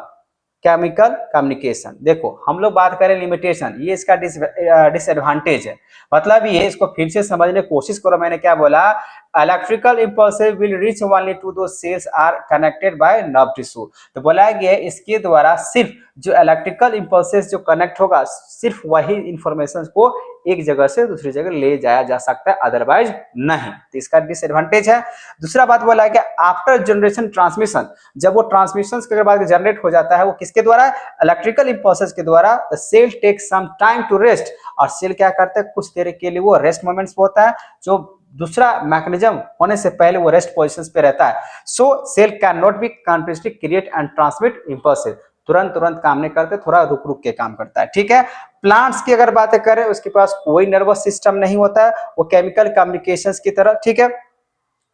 chemical communication. देखो हम लोग बात करें लिमिटेशन, ये इसका डिसएडवांटेज है। मतलब ये इसको फिर से समझने की कोशिश करो, मैंने क्या बोला, electrical impulses will reach only to दो cells are connected by nerve tissue. तो बोला गया इसके द्वारा सिर्फ जो इलेक्ट्रिकल इंपल्सेस जो कनेक्ट होगा सिर्फ वही इंफॉर्मेशन को एक जगह से दूसरी जगह ले जाया जा सकता है, अदरवाइज नहीं। तो इसका डिसएडवांटेज है। दूसरा बात बोला है कि आफ्टर जनरेशन ट्रांसमिशन, जब वो ट्रांसमिशन के बाद जनरेट हो जाता है वो किसके द्वारा, इलेक्ट्रिकल इंपल्सेस के द्वारा, the cell take some time to rest. और सेल क्या करता है, कुछ देर के लिए वो रेस्ट मोमेंट्स होता है, जो दूसरा मैकेनिज्म होने से पहले वो रेस्ट पोजीशंस पे रहता है। So cell can not be continuously create and transmit impulses, तुरंत तुरंत काम नहीं करते, थोड़ा रुक रुक के काम करता है, ठीक है। प्लांट्स की अगर बातें करें उसके पास कोई नर्वस सिस्टम नहीं होता है, वो केमिकल कम्युनिकेशंस की तरह, ठीक है,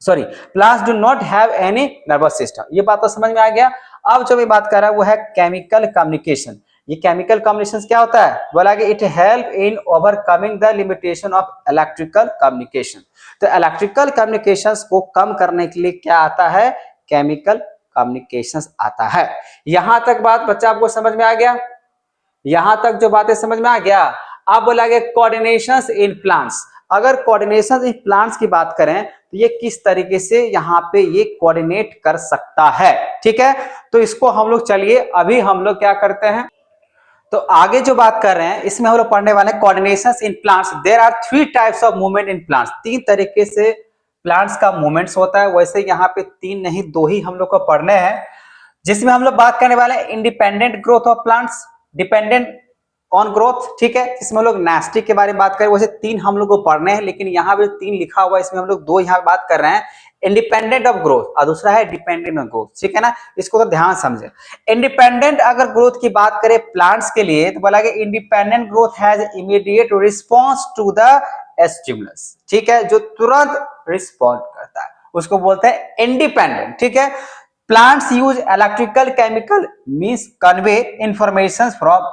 sorry, plants do not have any nervous system. ये बात तो समझ में आ गया। अब जो मैं बात कर रहा हूं वो है केमिकल कम्युनिकेशन। ये केमिकल कम्युनिकेशन क्या होता है, बोला कि it help in overcoming the limitation of electrical communication. तो इलेक्ट्रिकल कम्युनिकेशंस को कम करने के लिए क्या आता है, केमिकल कम्युनिकेशंस आता है। यहां तक बात बच्चा आपको समझ में आ गया, यहां तक जो बातें समझ में आ गया। अब बोला गया कोऑर्डिनेशंस इन प्लांट्स। अगर कोऑर्डिनेशन इन प्लांट्स की बात करें तो ये किस तरीके से यहाँ पे ये कोऑर्डिनेट कर सकता है, ठीक है। तो इसको हम लोग चलिए अभी हम लोग क्या करते हैं, तो आगे जो बात कर रहे हैं इसमें हम लोग पढ़ने वाले हैं coordinations in plants. There are 3 types of movement in plants. 3 तरीके से प्लांट्स का मूवमेंट्स होता है। वैसे यहाँ पे 3 नहीं 2 ही हम लोग को पढ़ने हैं, जिसमें हम लोग बात करने वाले हैं independent growth of plants, dependent on growth, ठीक है। इसमें हम लोग नेस्टिक के बारे में बात करें। वैसे 3 हम लोग को पढ़ने हैं, लेकिन यहाँ पे 3 लिखा हुआ है, इसमें हम लोग 2 यहाँ बात कर रहे हैं, इंडिपेंडेंट ऑफ ग्रोथ और दूसरा है डिपेंडेंट ऑन ग्रोथ, ठीक है ना। इसको तो ध्यान समझे। इंडिपेंडेंट अगर ग्रोथ की बात करें प्लांट्स के लिए तो बोला कि independent growth has immediate response to the stimulus, ठीक है, जो तुरंत रिस्पॉन्ड करता है उसको बोलते हैं इंडिपेंडेंट, ठीक है। Plants use electrical chemical means convey information from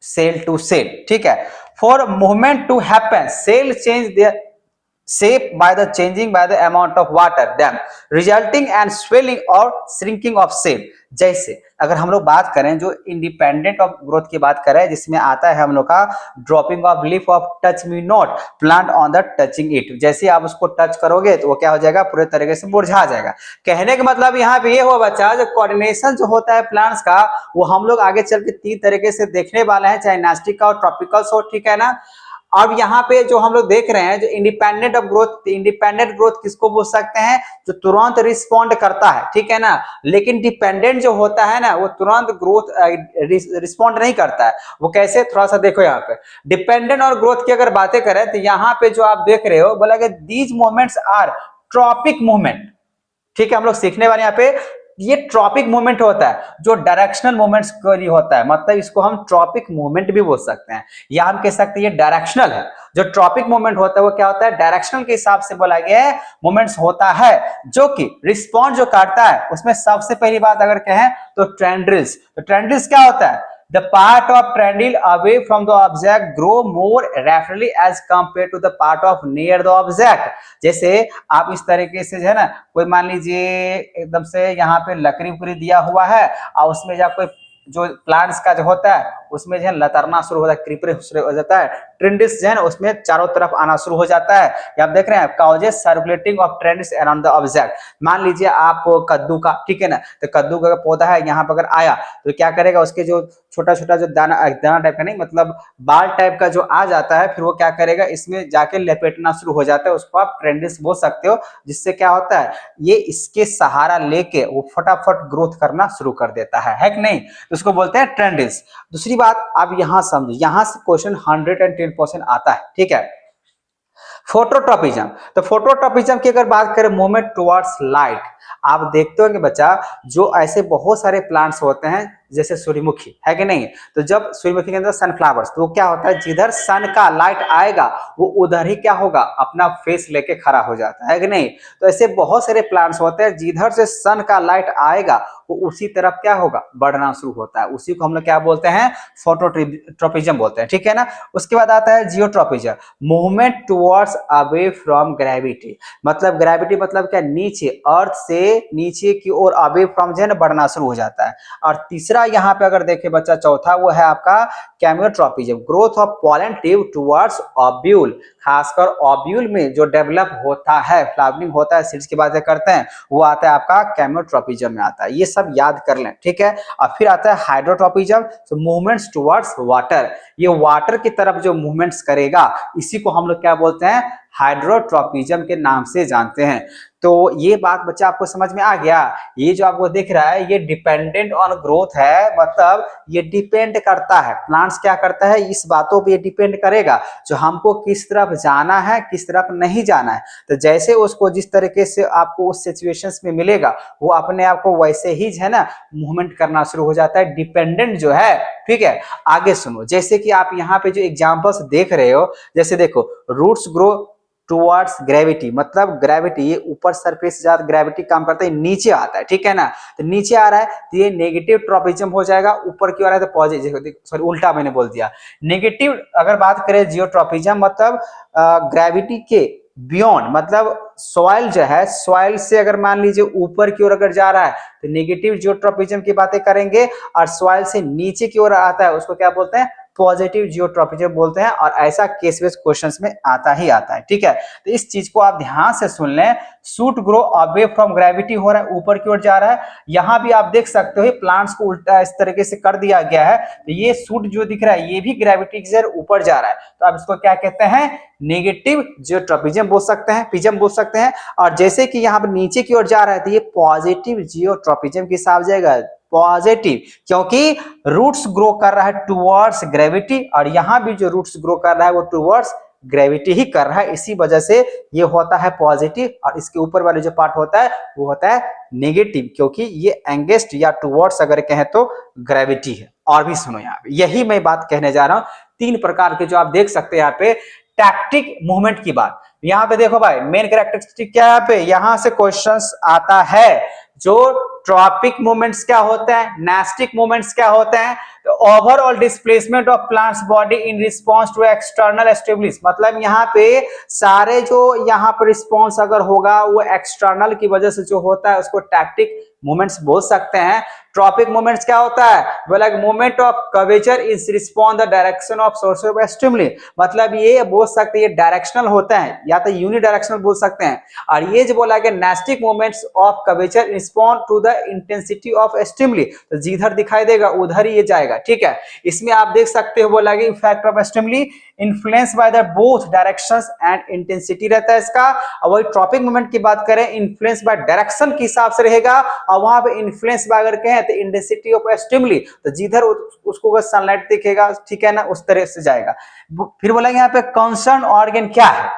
cell to cell, ठीक है। For movement to happen cell change their shape by the changing by the amount of water them resulting and swelling or shrinking of cell। जैसे अगर हम लोग बात करें जो independent of growth की बात करें, जिसमें आता है हम लोग का dropping of leaf of touch me not plant on the touching it. जैसे आप उसको टच करोगे तो वो क्या हो जाएगा, पूरे तरीके से मुरझा जाएगा। कहने का मतलब यहाँ पे ये हुआ बच्चा, जो कोऑर्डिनेशन जो होता है प्लांट्स का वो हम लोग आगे चल के 3 तरीके से देखने वाले हैं, चाहे नास्टिक का और ट्रॉपिकल्स हो, ठीक है ना। अब यहाँ पे जो हम लोग देख रहे हैं जो independent of growth, independent growth किसको बोल सकते हैं, जो तुरंत रिस्पॉन्ड करता है, ठीक है ना। लेकिन डिपेंडेंट जो होता है ना वो तुरंत ग्रोथ रिस्पॉन्ड नहीं करता है। वो कैसे, थोड़ा सा देखो यहाँ पे डिपेंडेंट और ग्रोथ की अगर बातें करें तो यहाँ पे जो आप देख रहे हो बोला कि these movements are tropic movement, ठीक है। हम लोग सीखने वाले यहाँ पे ये ट्रॉपिक मूवमेंट होता है जो डायरेक्शनल मूवमेंट्स के लिए होता है, मतलब इसको हम ट्रॉपिक मूवमेंट भी बोल सकते हैं, या हम कह सकते हैं ये डायरेक्शनल है। जो ट्रॉपिक मूवमेंट होता है वो क्या होता है, डायरेक्शनल के हिसाब से बोला गया है मूवमेंट्स होता है, जो कि रिस्पॉन्ड जो करता है उसमें सबसे पहली बात अगर कहें तो ट्रेंड्रिल्स। तो ट्रेंड्रिल्स क्या होता है, the part of tendril away from the object grow more rapidly as compare to the part of near the object. जैसे आप इस तरीके से जो है ना, कोई मान लीजिए एकदम से यहाँ पे लकड़ी उकड़ी दिया हुआ है और उसमें जब कोई जो प्लांट्स का जो होता है उसमें जो है लतरना शुरू होता है, क्रीपर शुरू हो जाता है, ट्रेंडिस जो है ना उसमें चारों तरफ आना शुरू हो जाता है। ये आप देख रहे हैं causes circulating of tendrils around the object. मान लीजिए आप कद्दू का, ठीक है ना, तो कद्दू का पौधा है, यहाँ पर अगर आया तो क्या करेगा, उसके जो छोटा छोटा जो दाना दाना टाइप का नहीं मतलब बाल टाइप का जो आ जाता है, फिर वो क्या करेगा इसमें जाके लपेटना शुरू हो जाता है, उसको आप ट्रेंडिस बोल सकते हो। जिससे क्या होता है, ये इसके सहारा लेके वो फटाफट ग्रोथ करना शुरू कर देता है कि नहीं, तो उसको बोलते हैं ट्रेंडिस। दूसरी बात आप यहां समझो, यहां से क्वेश्चन 110% आता है, ठीक है। फोटोट्रॉपिज्म, तो फोटोट्रॉपिज्म की अगर बात करें मूवमेंट टुवर्ड्स लाइट, आप देखते हो कि बच्चा जो ऐसे बहुत सारे प्लांट्स होते हैं जैसे सूर्यमुखी है कि नहीं, तो जब सूर्यमुखी के अंदर सनफ्लावर्स, तो क्या होता है जिधर सन का लाइट आएगा वो उधर ही क्या होगा अपना फेस लेके खड़ा हो जाता है कि नहीं। तो ऐसे बहुत सारे प्लांट्स होते हैं जिधर से सन का लाइट आएगा वो उसी तरफ क्या होगा बढ़ना शुरू होता है, उसी को हम लोग क्या बोलते हैं फोटोट्रॉपिज्म बोलते हैं, ठीक है ना। उसके बाद आता है geotropism, movement towards away from gravity, मतलब ग्रेविटी मतलब क्या, नीचे अर्थ से नीचे की ओर अवे फ्रॉम जो है ना बढ़ना शुरू हो जाता है। और तीसरा यहाँ पे अगर देखे बच्चा चौथा वो है आपका chemotropism, growth of pollen tube towards ovule, खासकर ओव्यूल में जो डेवलप होता है, फ्लावरिंग होता है, सीड्स की बातें करते हैं, वो आता है आपका कैमियोट्रॉपिज्म में आता है। ये सब याद कर लें, ठीक है। और फिर आता है हाइड्रोट्रॉपिज्म, तो मूवमेंट्स टुवर्ड्स वाटर, ये वाटर की तरफ जो मूवमेंट्स करेगा इसी को हम लोग क्या बोलते हैं, हाइड्रोट्रॉपिज्म के नाम से जानते हैं। तो ये बात बच्चा आपको समझ में आ गया। ये जो आपको दिख रहा है ये डिपेंडेंट ऑन ग्रोथ है, मतलब ये डिपेंड करता है, प्लांट्स क्या करता है इस बातों पे ये डिपेंड करेगा जो हमको किस तरफ जाना है किस तरफ नहीं जाना है। तो जैसे उसको जिस तरीके से आपको उस सिचुएशंस में मिलेगा वो अपने आप को वैसे ही है ना मूवमेंट करना शुरू हो जाता है, डिपेंडेंट जो है, ठीक है। आगे सुनो, जैसे कि आप यहाँ पे जो एग्जांपल्स देख रहे हो, जैसे देखो रूट्स ग्रो टुवर्ड्स ग्रेविटी, मतलब ग्रेविटी ये ऊपर सरफेस ज्यादा ग्रेविटी काम करता है, नीचे आता है, ठीक है ना। तो नीचे आ रहा है तो ये नेगेटिव ट्रॉपिज्म हो जाएगा, ऊपर की ओर है तो पॉजिटिव, सॉरी उल्टा मैंने बोल दिया। नेगेटिव अगर बात करें जियोट्रॉपिज्म मतलब ग्रेविटी के बियॉन्ड, मतलब सॉइल जो है, सॉइल से अगर मान लीजिए ऊपर की ओर अगर जा रहा है तो नेगेटिव जियोट्रॉपिज्म की बातें करेंगे, और सॉइल से नीचे की ओर आता है उसको क्या बोलते हैं, पॉजिटिव जियोट्रॉपिज्म बोलते हैं। और ऐसा केस बेस्ड क्वेश्चंस में आता ही आता है, ठीक है। तो इस चीज को आप ध्यान से सुन लें, shoot grow away from gravity हो रहा है, ऊपर की ओर जा रहा है। यहां भी आप देख सकते हो प्लांट्स को उल्टा इस तरीके से कर दिया गया है, तो ये शूट जो दिख रहा है ये भी ग्रेविटी से ऊपर जा रहा है, तो आप इसको क्या कहते हैं, नेगेटिव जियोट्रॉपिज्म बोल सकते हैं, पिज्म बोल सकते हैं। और जैसे कि यहाँ पर नीचे की ओर जा रहा है तो ये पॉजिटिव जियोट्रॉपिज्म के हिसाब जाएगा, पॉजिटिव, क्योंकि रूट्स ग्रो कर रहा है टुवर्ड्स ग्रेविटी, और यहां भी जो रूट्स ग्रो कर रहा है वो टुवर्ड्स ग्रेविटी ही कर रहा है, इसी वजह से ये होता है पॉजिटिव। और इसके ऊपर वाले जो पार्ट होता है वो होता है नेगेटिव, क्योंकि ये एंगेस्ट या टुवर्ड्स अगर कहें तो ग्रेविटी है। और भी सुनो, यहाँ पे यही मैं बात कहने जा रहा हूं, तीन प्रकार के जो आप देख सकते हैं यहाँ पे टैक्टिक मूवमेंट की बात। यहाँ पे देखो भाई मेन कैरेक्टरिस्टिक क्या है, यहाँ पे यहां से क्वेश्चंस आता है, जो ट्रॉपिक मूवमेंट्स क्या होते हैं, नेस्टिक मूवमेंट्स क्या होते हैं, तो overall displacement of plants body in response to external stimulus, मतलब यहाँ पे सारे जो यहाँ पर रिस्पांस अगर होगा वो एक्सटर्नल की वजह से जो होता है उसको टैक्टिक मूवमेंट्स बोल सकते हैं। ट्रॉपिक मूवमेंट्स क्या होता है, बोला movement of curvature in response the direction of source of stimuli, मतलब ये बोल सकते हैं ये डायरेक्शनल होता है या तो यूनि डायरेक्शनल बोल सकते हैं। और ये जो बोला गया nastic movements of curvature respond to the intensity of stimuli, तो जिधर दिखाई देगा उधर ही ये जाएगा, ठीक है। इसमें आप देख सकते हो बोला गया effect of stimuli influence by the both directions and intensity रहता है इसका। और वही ट्रॉपिक मूवमेंट की बात करें इन्फ्लुएंस बाय डायरेक्शन के हिसाब से रहेगा, और वहां पे इन्फ्लुएंस बाय अगर कहें तो इंटेंसिटी ऑफ स्टिमुली, तो जिधर उसको सनलाइट दिखेगा, ठीक है ना, उस तरह से जाएगा। फिर बोलेंगे यहाँ पे कंसर्न ऑर्गन क्या है,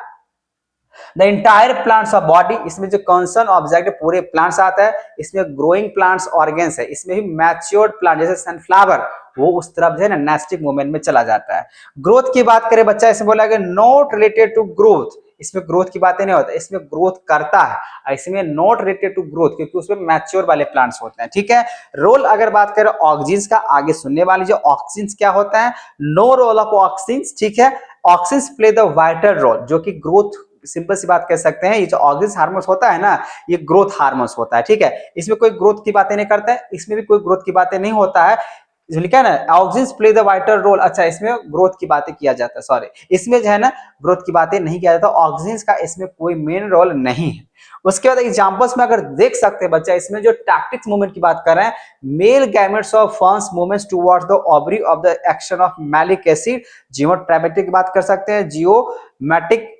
the entire plants of body, इसमें जो कंसर्न ऑब्जेक्ट पूरे प्लांट्स आता है, इसमें ग्रोइंग प्लांट्स ऑर्गन्स है, इसमें भी मैच्योर्ड प्लांट जैसे सनफ्लावर वो उस तरफ जो है ना नेस्टिक मूवमेंट में चला जाता है। ग्रोथ की बात करें बच्चा, इसमें बोला गया नॉट रिलेटेड टू ग्रोथ, इसमें ग्रोथ की बातें नहीं होता, इसमें ग्रोथ करता है, इसमें नॉट रिलेटेड टू ग्रोथ क्योंकि उसमें मैच्योर वाले प्लांट्स होते हैं। ठीक है, रोल अगर बात करें ऑक्सीन्स का, आगे सुनने वाली जो ऑक्सीन्स क्या होता है, नो रोल ऑफ ऑक्सीन्स। ठीक है, auxins play the vital role, जो कि ग्रोथ, सिंपल सी बात कह सकते हैं, ये जो ऑक्सीन हार्मोन्स होता है ना, ये ग्रोथ हार्मोन्स होता है। ठीक है, इसमें कोई ग्रोथ की बातें नहीं करता है, इसमें भी कोई ग्रोथ की बातें नहीं होता है, जो लिखा है ना auxins play the vital role, अच्छा इसमें ग्रोथ की बातें किया जाता है, सॉरी इसमें जो है ना ग्रोथ की बातें नहीं किया जाता, ऑक्सीन्स का इसमें कोई मेन रोल नहीं है। उसके बाद एग्जांपल्स में अगर देख सकते हैं बच्चा, इसमें जो टैक्टिक्स मूवमेंट की बात कर रहे हैं, male gametes of first movements towards the ovary of the action of malic acid, जियोट्रैमेटिक की बात कर सकते हैं, जियोमैटिक।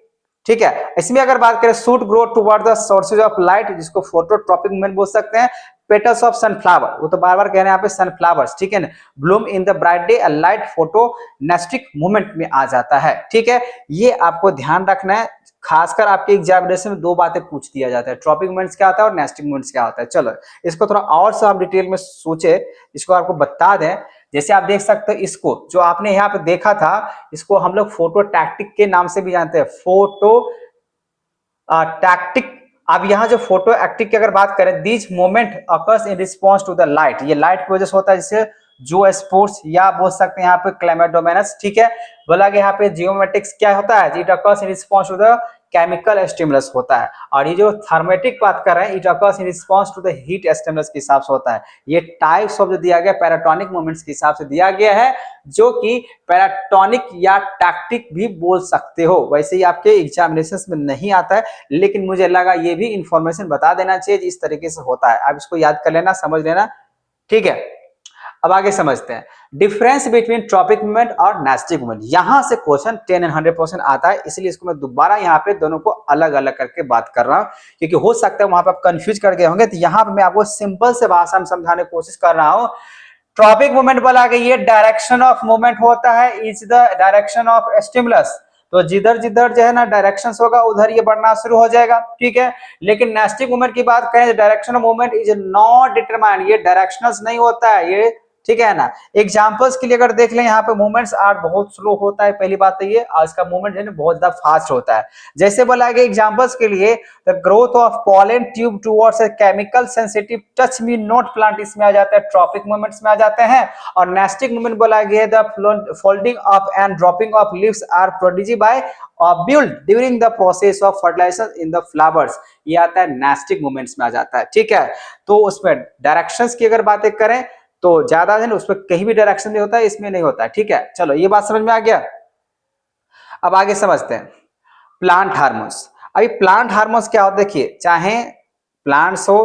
ठीक है, इसमें अगर बात करें shoot growth toward the sources of light, जिसको फोटोट्रॉपिक मूवमेंट बोल सकते हैं, पेटल्स ऑफ सनफ्लावर, वो तो बार बार कह रहे हैं यहाँ पे सनफ्लावर्स। ठीक है ना, bloom in the bright day, light photonastic movement में आ जाता है। ठीक है, ये आपको ध्यान रखना है, खासकर आपके एग्जामिनेशन में दो बातें पूछ दिया जाता है, ट्रॉपिक मूवमेंट्स क्या होता है और नेस्टिक मूवमेंट्स क्या होता है। चलो इसको थोड़ा और से हम डिटेल में सोचे, इसको आपको बता दें। जैसे आप देख सकते हो, इसको जो आपने यहाँ पे देखा था, इसको हम लोग फोटो टैक्टिक के नाम से भी जानते हैं, फोटो टैक्टिक। अब यहाँ जो फोटो एक्टिक की अगर बात करें, these moment occurs in response to the light, ये लाइट की वजह से होता है, जिससे जो स्पोर्ट्स या बोल सकते हैं यहाँ पे क्लाइमेटोमेनस। ठीक है, बोला कि यहाँ पे जियोमेट्रिक्स क्या होता है, it occurs in response to the chemical stimulus होता है, और ये जो थर्मेटिक बात कर रहे हैं, it occurs in response to the heat stimulus के हिसाब से होता है। ये टाइप्स ऑफ जो दिया गया पैराटोनिक मूवमेंट्स के हिसाब से दिया गया है, जो कि पैराटोनिक या टैक्टिक भी बोल सकते हो। वैसे ही आपके एग्जामिनेशन में नहीं आता है, लेकिन मुझे लगा ये भी इंफॉर्मेशन बता देना चाहिए, इस तरीके से होता है। अब इसको याद कर लेना, समझ लेना। ठीक है, अब आगे समझते हैं डिफरेंस बिटवीन ट्रॉपिक मूवमेंट और नेस्टिक मूवमेंट। यहां से क्वेश्चन 10 एंड 100% आता है, इसलिए इसको मैं दोबारा यहाँ पे दोनों को अलग अलग करके बात कर रहा हूँ, क्योंकि हो सकता है वहां पे आप कंफ्यूज कर गए होंगे। तो यहाँ पे मैं आपको सिंपल से भाषा में समझाने की कोशिश कर रहा हूँ। ट्रॉपिक मूवमेंट बोला कि ये डायरेक्शन ऑफ मूवमेंट होता है, is the direction of stimulus, तो जिधर जिधर जो है ना डायरेक्शन होगा उधर ये बढ़ना शुरू हो जाएगा। ठीक है, लेकिन नेस्टिक मूवमेंट की बात करें, direction of movement is not determined, ये डायरेक्शनल नहीं होता है ये। ठीक है ना, एग्जांपल्स के लिए अगर देख लें, यहाँ पे मूवमेंट्स आर बहुत स्लो होता है, पहली बात तो ये, और इसका मूवमेंट है ना बहुत ज्यादा फास्ट होता है। जैसे बोला गया एग्जांपल्स के लिए, the growth of pollen tube towards a chemical sensitive touch me not plant, इसमें आ जाता है, ट्रॉपिक मूवमेंट्स में आ जाते हैं। और नेस्टिक मूवमेंट बोला गया, the folding of and dropping of leaves are produced by built during the process of fertilization in the flowers, ये आता है नेस्टिक मूवमेंट्स में आ जाता है। ठीक है, तो उसमें डायरेक्शंस की अगर बातें करें तो ज्यादा है ना, उसमें कहीं भी डायरेक्शन नहीं होता है, इसमें नहीं होता है। ठीक है, चलो ये बात समझ में आ गया। अब आगे समझते हैं प्लांट हार्मोन्स। अभी प्लांट हार्मोन्स क्या होता है, देखिए चाहे प्लांट्स हो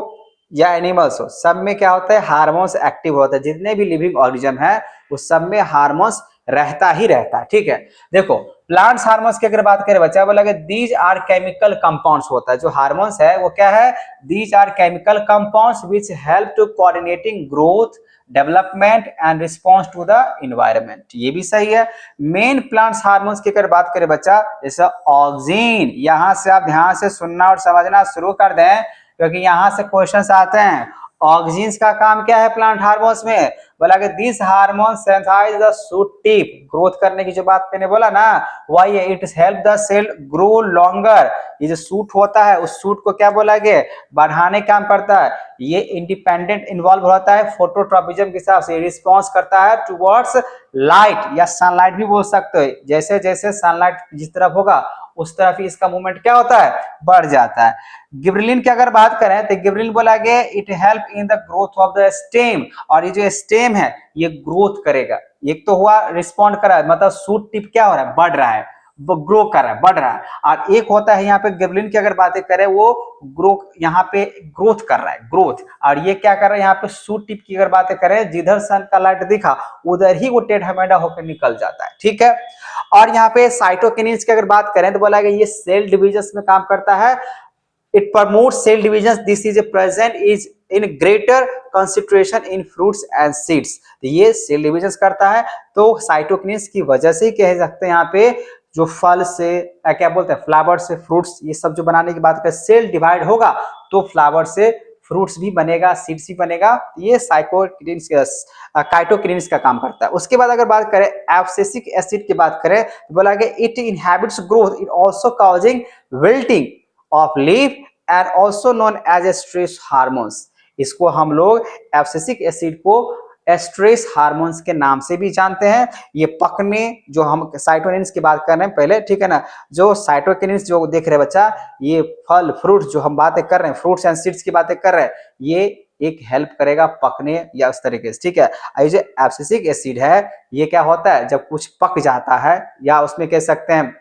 या एनिमल्स हो, सब में क्या होता है, हार्मोन्स एक्टिव होता है। जितने भी लिविंग ऑर्गेनिज्म है उस सब में हार्मोन्स रहता ही रहता है। ठीक है, देखो प्लांट्स हार्मोन्स की अगर बात करें, बच्चा बोला कि दीज आर केमिकल कंपाउंड्स होता है, जो हार्मोन्स है वो क्या है, these are chemical compounds which help to coordinating growth, development and response to the environment, ये भी सही है। मेन प्लांट्स हार्मोन्स की अगर बात करें बच्चा, जैसे ऑक्सीन, यहां से आप ध्यान से सुनना और समझना शुरू कर दें, क्योंकि यहां से क्वेश्चंस आते हैं। ऑक्सीन्स का काम क्या है प्लांट हार्मोन्स में, बोला कि this hormone sensitise the shoot tip, growth करने की जो बात मैंने बोला ना, वही है, it help the cell grow longer. ये जो शूट होता है उस शूट को क्या बोला गया, बढ़ाने का काम करता है। ये इंडिपेंडेंट इन्वॉल्व होता है फोटोट्रॉपिज्म के हिसाब से, रिस्पॉन्स करता है टुवर्ड्स लाइट या सनलाइट भी बोल सकते हो, जैसे जैसे सनलाइट जिस तरफ होगा उस तरफ ही इसका मूवमेंट क्या होता है, बढ़ जाता है। गिबरेलिन की अगर बात करें तो गिबरेलिन बोला गया it help in the growth of the stem, और ये जो स्टेम है ये ग्रोथ करेगा। एक तो हुआ रिस्पॉन्ड कर रहा है, मतलब शूट टिप क्या हो रहा है, बढ़ रहा है, वो ग्रो कर रहा है, बढ़ रहा है। और एक होता है यहाँ पे गिबरेलिन की अगर बातें करें, वो ग्रो, यहाँ पे ग्रोथ कर रहा है, ग्रोथ। और ये क्या कर रहा है, यहाँ पे शूट टिप की अगर बातें करें, जिधर सन का लाइट दिखा उधर ही वो टेढ़ा मेढ़ा होकर निकल जाता है। ठीक है, और यहाँ पे साइटोकिनिन्स की अगर बात करें तो बोला गया ये सेल डिविजन में काम करता है। It promotes cell division, this is present is in greater concentration in fruits and seeds, ये सेल डिविजन करता है। तो साइटोकिनिन्स की वजह से ही कह सकते हैं यहाँ पे जो फल से क्या बोलते हैं, फ्लावर से फ्रूट्स, ये सब जो बनाने की बात करें, सेल डिवाइड होगा तो फ्लावर से फ्रूट्स भी बनेगा, सीड्स भी बनेगा। ये साइटोकिन्स काइटोकिन्स का काम करता है। उसके बाद अगर बात करें एब्सिसिक एसिड की बात करें तो बोला कि it inhibits growth, it also causing wilting of leaf and also known as a stress hormones. इसको हम लोग एब्सिसिक एसिड को स्ट्रेस हार्मोन्स के नाम से भी जानते हैं। ये पकने, जो हम साइटोकिन्स की बात कर रहे हैं पहले, ठीक है ना, जो साइटोकिन्स जो देख रहे हैं बच्चा, ये फल फ्रूट जो हम बातें कर रहे हैं, फ्रूट्स एंड सीड्स की बातें कर रहे हैं, ये एक हेल्प करेगा पकने या उस तरीके से, ठीक है। ये जो एब्सिसिक एसिड है ये क्या होता है, जब कुछ पक जाता है या उसमें कह सकते हैं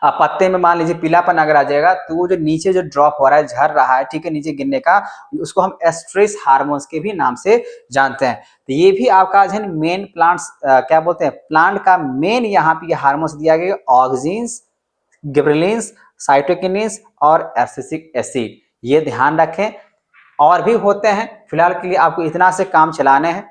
पत्ते में मान लीजिए पीलापन अगर आ जाएगा तो वो जो नीचे जो ड्रॉप हो रहा है, झड़ रहा है, ठीक है, नीचे गिरने का, उसको हम स्ट्रेस हार्मोन्स के भी नाम से जानते हैं। तो ये भी आपका जो है मेन प्लांट्स क्या बोलते हैं, प्लांट का मेन यहाँ पे हार्मोन्स दिया गया, ऑक्सिन्स, गिबरेलिन्स, साइटोकिन्स और एब्सिसिक एसिड। ये ध्यान रखें। और भी होते हैं, फिलहाल के लिए आपको इतना से काम चलाने हैं।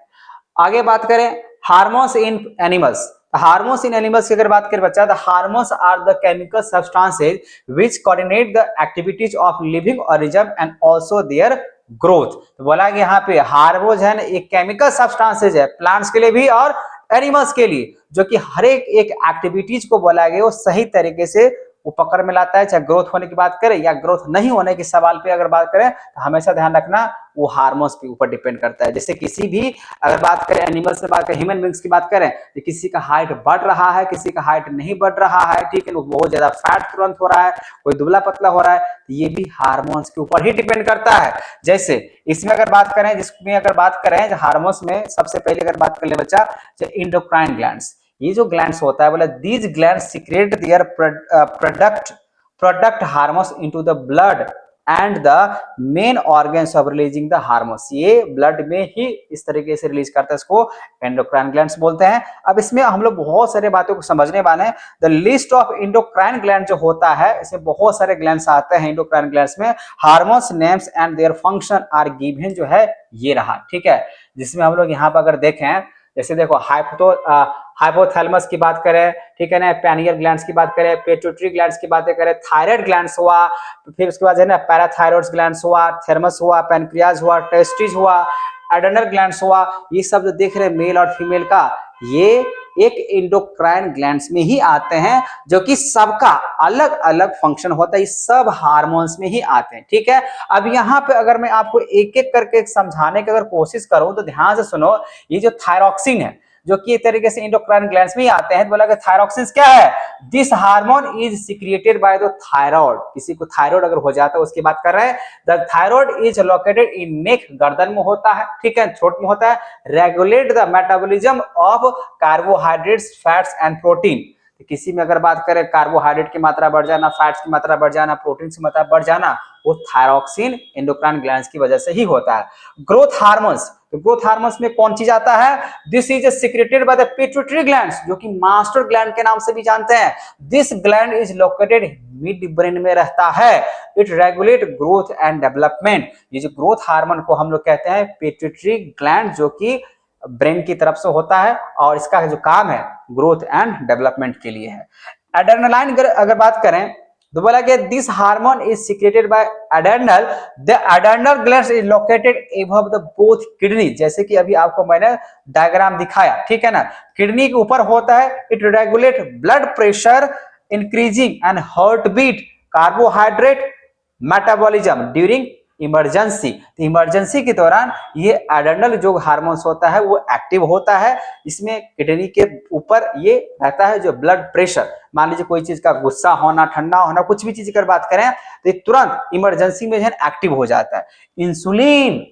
आगे बात करें hormones in animals. Hormones in animals की अगर बात करें बच्चा, the hormones are the chemical substances which coordinate the activities of living organism and also their growth. तो बोला कि यहाँ पे हार्मोन्स है एक केमिकल सब्सटेंसेज है प्लांट्स के लिए भी और एनिमल्स के लिए, जो कि हर एक एक्टिविटीज को बोला गया वो सही तरीके से वो पकड़ में लाता है। चाहे ग्रोथ होने की बात करें या ग्रोथ नहीं होने के सवाल पे अगर बात करें तो हमेशा ध्यान रखना वो हार्मोन्स के ऊपर डिपेंड करता है। जैसे किसी भी अगर बात करें एनिमल्स में, बात करें ह्यूमन बींग्स की बात करें तो किसी का हाइट बढ़ रहा है, किसी का हाइट नहीं बढ़ रहा है, ठीक है, बहुत ज्यादा फैट तुरंत हो रहा है, कोई दुबला पतला हो रहा है, तो ये भी हार्मोन्स के ऊपर ही डिपेंड करता है। जैसे इसमें अगर बात करें, जिसमें अगर बात करें हार्मोन्स में सबसे पहले अगर बात कर ले बच्चा, इंडोक्राइन ग्लैंड्स। ये जो ग्लैंड्स होता है बोला these glands secret their product hormones into the blood and the main organs of releasing the hormones. ये ब्लड में ही इस तरीके से रिलीज करता है, इसको एंडोक्राइन ग्लैंड्स बोलते हैं। अब इसमें हम लोग बहुत सारे बातों को समझने वाले हैं। The list of endocrine gland जो होता है, इसमें बहुत सारे ग्लैंड्स आते हैं इंडोक्राइन ग्लैंड्स में। Hormones names and their function are given जो है ये रहा, ठीक है। जिसमें हम लोग यहाँ पर अगर देखें, जैसे देखो हाइपोथैलेमस की बात करें, ठीक है ना, पैनियल ग्लैंड्स की बात करें, पिट्यूटरी ग्लैंड्स की बातें करें, थायराइड ग्लैंड्स हुआ, फिर उसके बाद है ना पैराथायरॉइड ग्लैंड्स हुआ, थर्मस हुआ, पैनक्रियाज हुआ, टेस्टिस हुआ, एडेनल ग्लैंड्स हुआ। ये सब जो देख रहे हैं मेल और फीमेल का, ये एक इंडोक्राइन ग्लैंड्स में ही आते हैं, जो कि सबका अलग अलग फंक्शन होता है, सब हार्मोन्स में ही आते हैं, ठीक है। अब यहाँ पे अगर मैं आपको एक एक करके समझाने की अगर कोशिश करूं तो ध्यान से सुनो। ये जो थायरॉक्सिन है, जो कि एक तरीके से इंडोक्राइन ग्लैंड्स में ही आते हैं, तो बोला कि थायरॉक्सिन क्या है, this hormone is secreted by the thyroid. किसी को थायराइड अगर हो जाता है उसकी बात कर रहे हैं। The thyroid is located in neck, गर्दन में होता है, ठीक है, छोट में होता है। Regulate the metabolism of carbohydrates, fats and protein. किसी में अगर बात करें कार्बोहाइड्रेट की मात्रा बढ़ जाना, फैट्स की मात्रा बढ़ जाना, प्रोटीन की मात्रा बढ़ जाना, वो थायरॉक्सिन इंडोक्राइन ग्लैंड्स की वजह से ही होता है। ग्रोथ हार्मोन्स, तो ग्रोथ हार्मोन्स में कौन चीज आता है, this is secreted by the pituitary glands, जो कि मास्टर ग्लैंड के नाम से भी जानते हैं। This gland is located mid brain में रहता है। It regulate growth and development. ये जो ग्रोथ हार्मोन को हम लोग कहते हैं पिट्यूटरी ग्लैंड, जो कि ब्रेन की तरफ से होता है और इसका जो काम है ग्रोथ एंड डेवलपमेंट के लिए है। एड्रेनालाइन अगर बात करें तो बोला कि this hormone is secreted bye adrenal, the adrenal gland is located above the both kidney. जैसे कि अभी आपको मैंने डायग्राम दिखाया, ठीक है ना, किडनी के ऊपर होता है। It regulate blood pressure, increasing and heart beat, carbohydrate metabolism during emergency. Emergency के दौरान ये एड्रेनल जो हार्मोन्स होता है वो एक्टिव होता है। इसमें किडनी के ऊपर ये रहता है जो ब्लड प्रेशर, मान लीजिए कोई चीज का गुस्सा होना, ठंडा होना, कुछ भी चीज की बात करें तो ये तुरंत इमरजेंसी में है एक्टिव हो जाता है। इंसुलिन,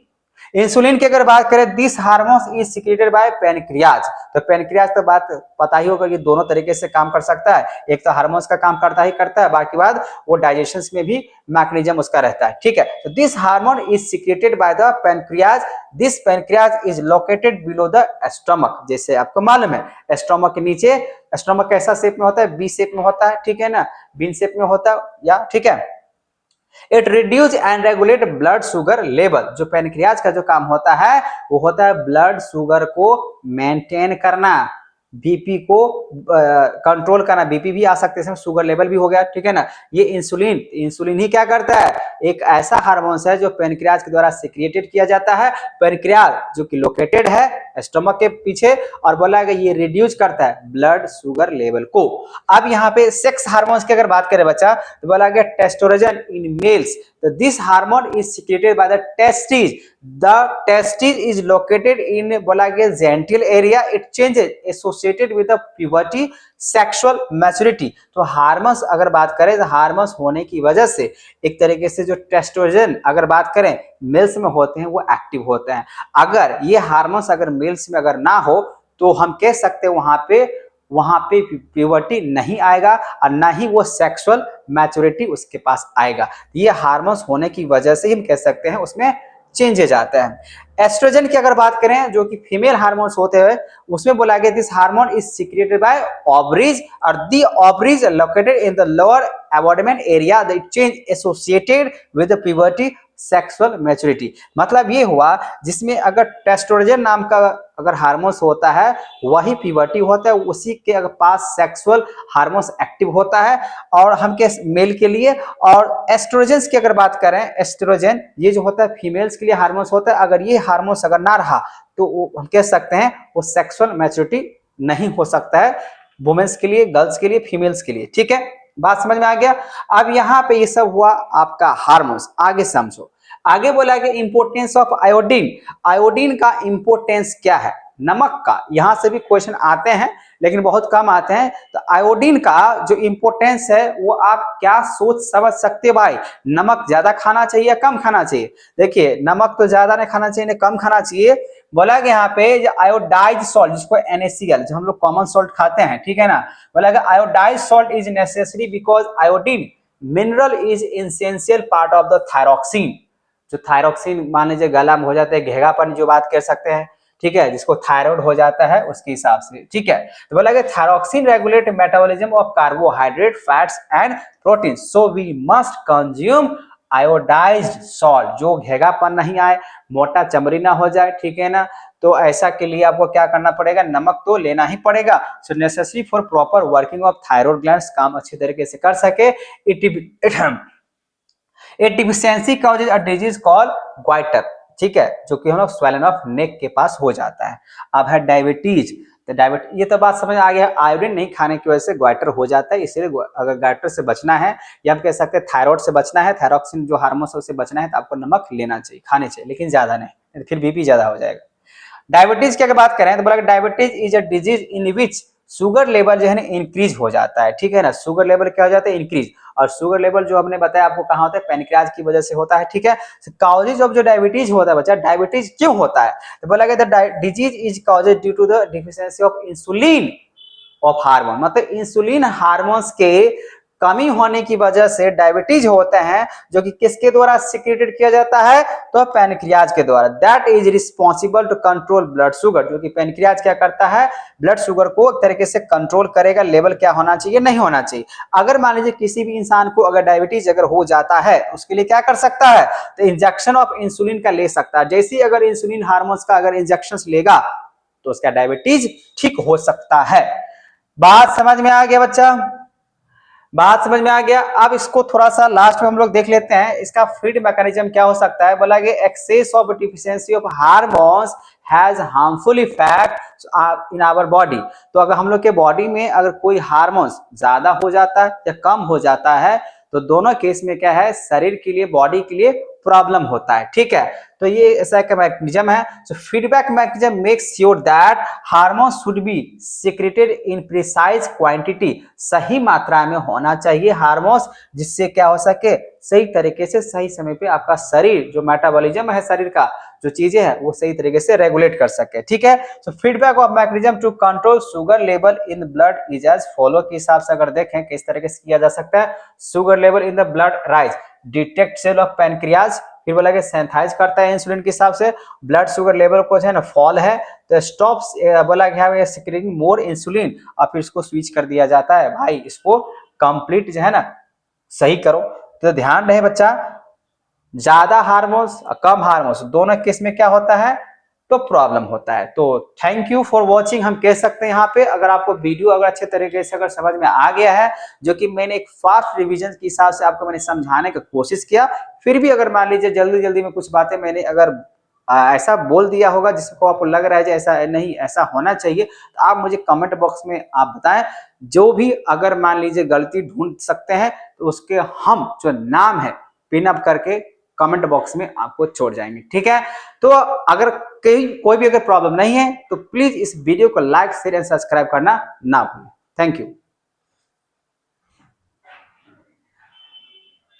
इंसुलिन की अगर बात करें, this hormones is secreted bye pancreas. तो पैनक्रियाज तो बात पता ही होगा कि दोनों तरीके से काम कर सकता है, एक तो हार्मोन्स का काम करता ही करता है, बाकी बाद वो डाइजेशन में भी मैकेनिज्म उसका रहता है, ठीक है। तो this hormone is secreted by the pancreas. This pancreas is located below the stomach. जैसे आपको मालूम है स्टमक के नीचे, स्टमक कैसा शेप में होता है, बी शेप में होता है, ठीक है ना, बीन शेप में होता है, या ठीक है। It reduce and regulate blood sugar level. जो पैनक्रियाज का जो काम होता है वो होता है ब्लड शुगर को मेंटेन करना, बीपी को कंट्रोल करना। बीपी भी आ सकते हैं, शुगर लेवल भी हो गया, ठीक है ना। ये इंसुलिन, इंसुलिन ही क्या करता है, एक ऐसा हार्मोन्स है जो पेनक्रियाज के द्वारा सिक्रिएटेड किया जाता है। पेनक्रियाज जो कि लोकेटेड है स्टमक के पीछे, और बोला गया ये रिड्यूस करता है ब्लड शुगर लेवल को। अब यहाँ पे सेक्स हार्मोन्स की अगर बात करें बच्चा, तो बोला गया टेस्टोस्टेरोन इन मेल्स, तो this hormone is secreted by the testis. The testis is located in बोला गया genital area, it changes associated with the puberty sexual maturity. तो हार्मोन्स अगर बात करें तो हार्मोन्स होने की वजह से एक तरीके से जो टेस्टोस्टेरोन अगर बात करें मेल्स में होते हैं वो एक्टिव होते हैं। अगर ये हार्मोन्स अगर मेल्स में अगर ना हो तो हम कह सकते हैं वहां पे प्यूबर्टी नहीं आएगा और ना ही वो सेक्सुअल मैच्योरिटी उसके पास आएगा। ये हार्मोन्स होने की वजह से हम कह सकते हैं उसमें चेंजेज आता है। एस्ट्रोजन की अगर बात करें जो कि फीमेल हार्मोन्स होते हैं, उसमें बोला गया this hormone is secreted by ovaries और the ovaries located in the lower abdomen area, the change associated with the puberty sexual maturity. मतलब ये हुआ जिसमें अगर टेस्टोस्टेरोन नाम का अगर हार्मोन्स होता है वही प्यूबर्टी होता है, उसी के अगर पास सेक्सुअल हार्मोन्स एक्टिव होता है और हम के मेल के लिए। और एस्ट्रोजन की अगर बात करें, एस्ट्रोजन ये जो होता है फीमेल्स के लिए हार्मोन्स होता है, अगर ये हार्मोन्स अगर ना रहा तो हम कह सकते हैं वो सेक्सुअल मैच्योरिटी नहीं हो सकता है वुमेन्स के लिए, गर्ल्स के लिए, फीमेल्स के लिए। ठीक है, बात समझ में आ गया। अब यहाँ पे ये सब हुआ आपका हार्मोन्स। आगे समझो, आगे बोला गया इंपोर्टेंस ऑफ आयोडीन। आयोडीन का इंपोर्टेंस क्या है, नमक का। यहां से भी क्वेश्चन आते हैं लेकिन बहुत कम आते हैं। तो आयोडीन का जो इंपोर्टेंस है वो आप क्या सोच समझ सकते हो भाई, नमक ज्यादा खाना चाहिए या कम खाना चाहिए। देखिए नमक तो ज्यादा नहीं खाना चाहिए, कम खाना चाहिए। बोला गया यहाँ पे आयोडाइज सॉल्ट जिसको NaCl जो हम लोग कॉमन सॉल्ट खाते हैं, ठीक है ना, बोला गया iodise salt is necessary because iodine mineral is essential part of the thyroxine. जो थायरॉक्सिन मान लीजिए गला में हो जाता है, घेगापन जो बात कर सकते हैं, ठीक है, जिसको थायराइड हो जाता है उसके हिसाब से। ठीक है, तो बोला गया thyroxine regulate metabolism of carbohydrate fats and protein, so we must consume iodized salt, जो घेगापन नहीं आए, मोटा चमड़ी ना हो जाए, ठीक है ना। तो ऐसा के लिए आपको क्या करना पड़ेगा, नमक तो लेना ही पड़ेगा। So necessary for proper working of thyroid glands, काम अच्छी तरीके से कर सके। A deficiency causes a disease called goitre, ठीक है, जो कि हम लोग स्वेलन ऑफ नेक के पास हो जाता है। अब है डायबिटीज, तो डायबिटीज ये तो बात समझ आ गया, आयोडीन नहीं खाने की वजह से ग्वाइटर हो जाता है। इसलिए अगर ग्वाइटर से बचना है या हम कह सकते हैं थायराइड से बचना है, थायरॉक्सिन जो हार्मोन से बचना है, तो आपको नमक लेना चाहिए, खाने चाहिए, लेकिन ज्यादा नहीं, फिर बीपी ज्यादा हो जाएगा। डायबिटीज की अगर बात करें तो बोला diabetes is a disease in which sugar level जो है ना इंक्रीज हो जाता है, ठीक है ना। शुगर लेवल क्या हो जाता है, इंक्रीज। और शुगर लेवल जो हमने बताया आपको कहाँ होता है, पेनक्रियाज की वजह से होता है, ठीक है। कॉजेज ऑफ जो डायबिटीज होता है बच्चा, डायबिटीज क्यों होता है, तो बोला गया disease is causes due to the deficiency of insulin of hormone, मतलब इंसुलिन हार्मोन्स के कमी होने की वजह से डायबिटीज होते हैं, जो कि किसके द्वारा सिक्रेटेड किया जाता है, तो पैनक्रियाज के द्वारा। That is responsible to control blood sugar, जो कि पैनक्रियाज क्या करता है, ब्लड शुगर को एक तरीके से कंट्रोल करेगा, लेवल क्या होना चाहिए, नहीं होना चाहिए। अगर मान लीजिए किसी भी इंसान को अगर डायबिटीज अगर हो जाता है, उसके लिए क्या कर सकता है, तो इंजेक्शन ऑफ इंसुलिन का ले सकता है। जैसे अगर इंसुलिन हार्मोन्स का अगर इंजेक्शन लेगा तो उसका डायबिटीज ठीक हो सकता है। बात समझ में आ गया बच्चा, बात समझ में आ गया। अब इसको थोड़ा सा लास्ट में हम लोग देख लेते हैं, इसका फीड मैकेनिज्म क्या हो सकता है। बोला कि excess of deficiency of hormones has harmful effect in our body. तो अगर हम लोग के बॉडी में अगर कोई हार्मोन्स ज्यादा हो जाता है या कम हो जाता है, तो दोनों केस में क्या है, शरीर के लिए, बॉडी के लिए प्रॉब्लम होता है, ठीक है। तो ये ऐसा का मैकेनिज्म है। So feedback mechanism makes sure that hormone should be secreted in precise quantity, सही मात्रा में होना चाहिए हार्मोन्स, जिससे क्या हो सके, सही तरीके से सही समय पे आपका शरीर जो मेटाबॉलिज्म है शरीर का, जो चीजें है वो सही तरीके से रेगुलेट कर सके, ठीक है। So feedback of mechanism to control sugar level in blood is as follow के हिसाब से अगर देखें किस तरीके से किया जा सकता है। Sugar level in the blood rise, detect cell of pancreas, फिर बोला कि सेंथाइज करता है इंसुलिन के हिसाब से। ब्लड शुगर लेवल को है ना फॉल है तो स्टॉप्स, बोला गया सिक्रेटिंग मोर इंसुलिन, और फिर इसको स्विच कर दिया जाता है, भाई इसको कंप्लीट जो है ना सही करो। तो ध्यान रहे बच्चा, ज्यादा हार्मोन्स कम हार्मोन्स दोनों केस में क्या होता है, तो प्रॉब्लम होता है। तो थैंक यू फॉर वॉचिंग हम कह सकते हैं यहाँ पे। अगर आपको वीडियो अगर अच्छे तरीके से अगर समझ में आ गया है, जो कि मैंने एक फास्ट रिवीजन के हिसाब से आपको मैंने समझाने की कोशिश किया, फिर भी अगर मान लीजिए जल्दी जल्दी में कुछ बातें मैंने अगर ऐसा बोल दिया होगा जिसको आपको लग रहा है कि ऐसा नहीं, ऐसा होना चाहिए, तो आप मुझे कमेंट बॉक्स में आप बताएं। जो भी अगर मान लीजिए गलती ढूंढ सकते हैं तो उसके हम जो नाम है पिन अप करके कमेंट बॉक्स में आपको छोड़ जाएंगे, ठीक है। तो अगर कोई भी अगर प्रॉब्लम नहीं है तो प्लीज इस वीडियो को लाइक शेयर एंड सब्सक्राइब करना ना भूलें। Thank you.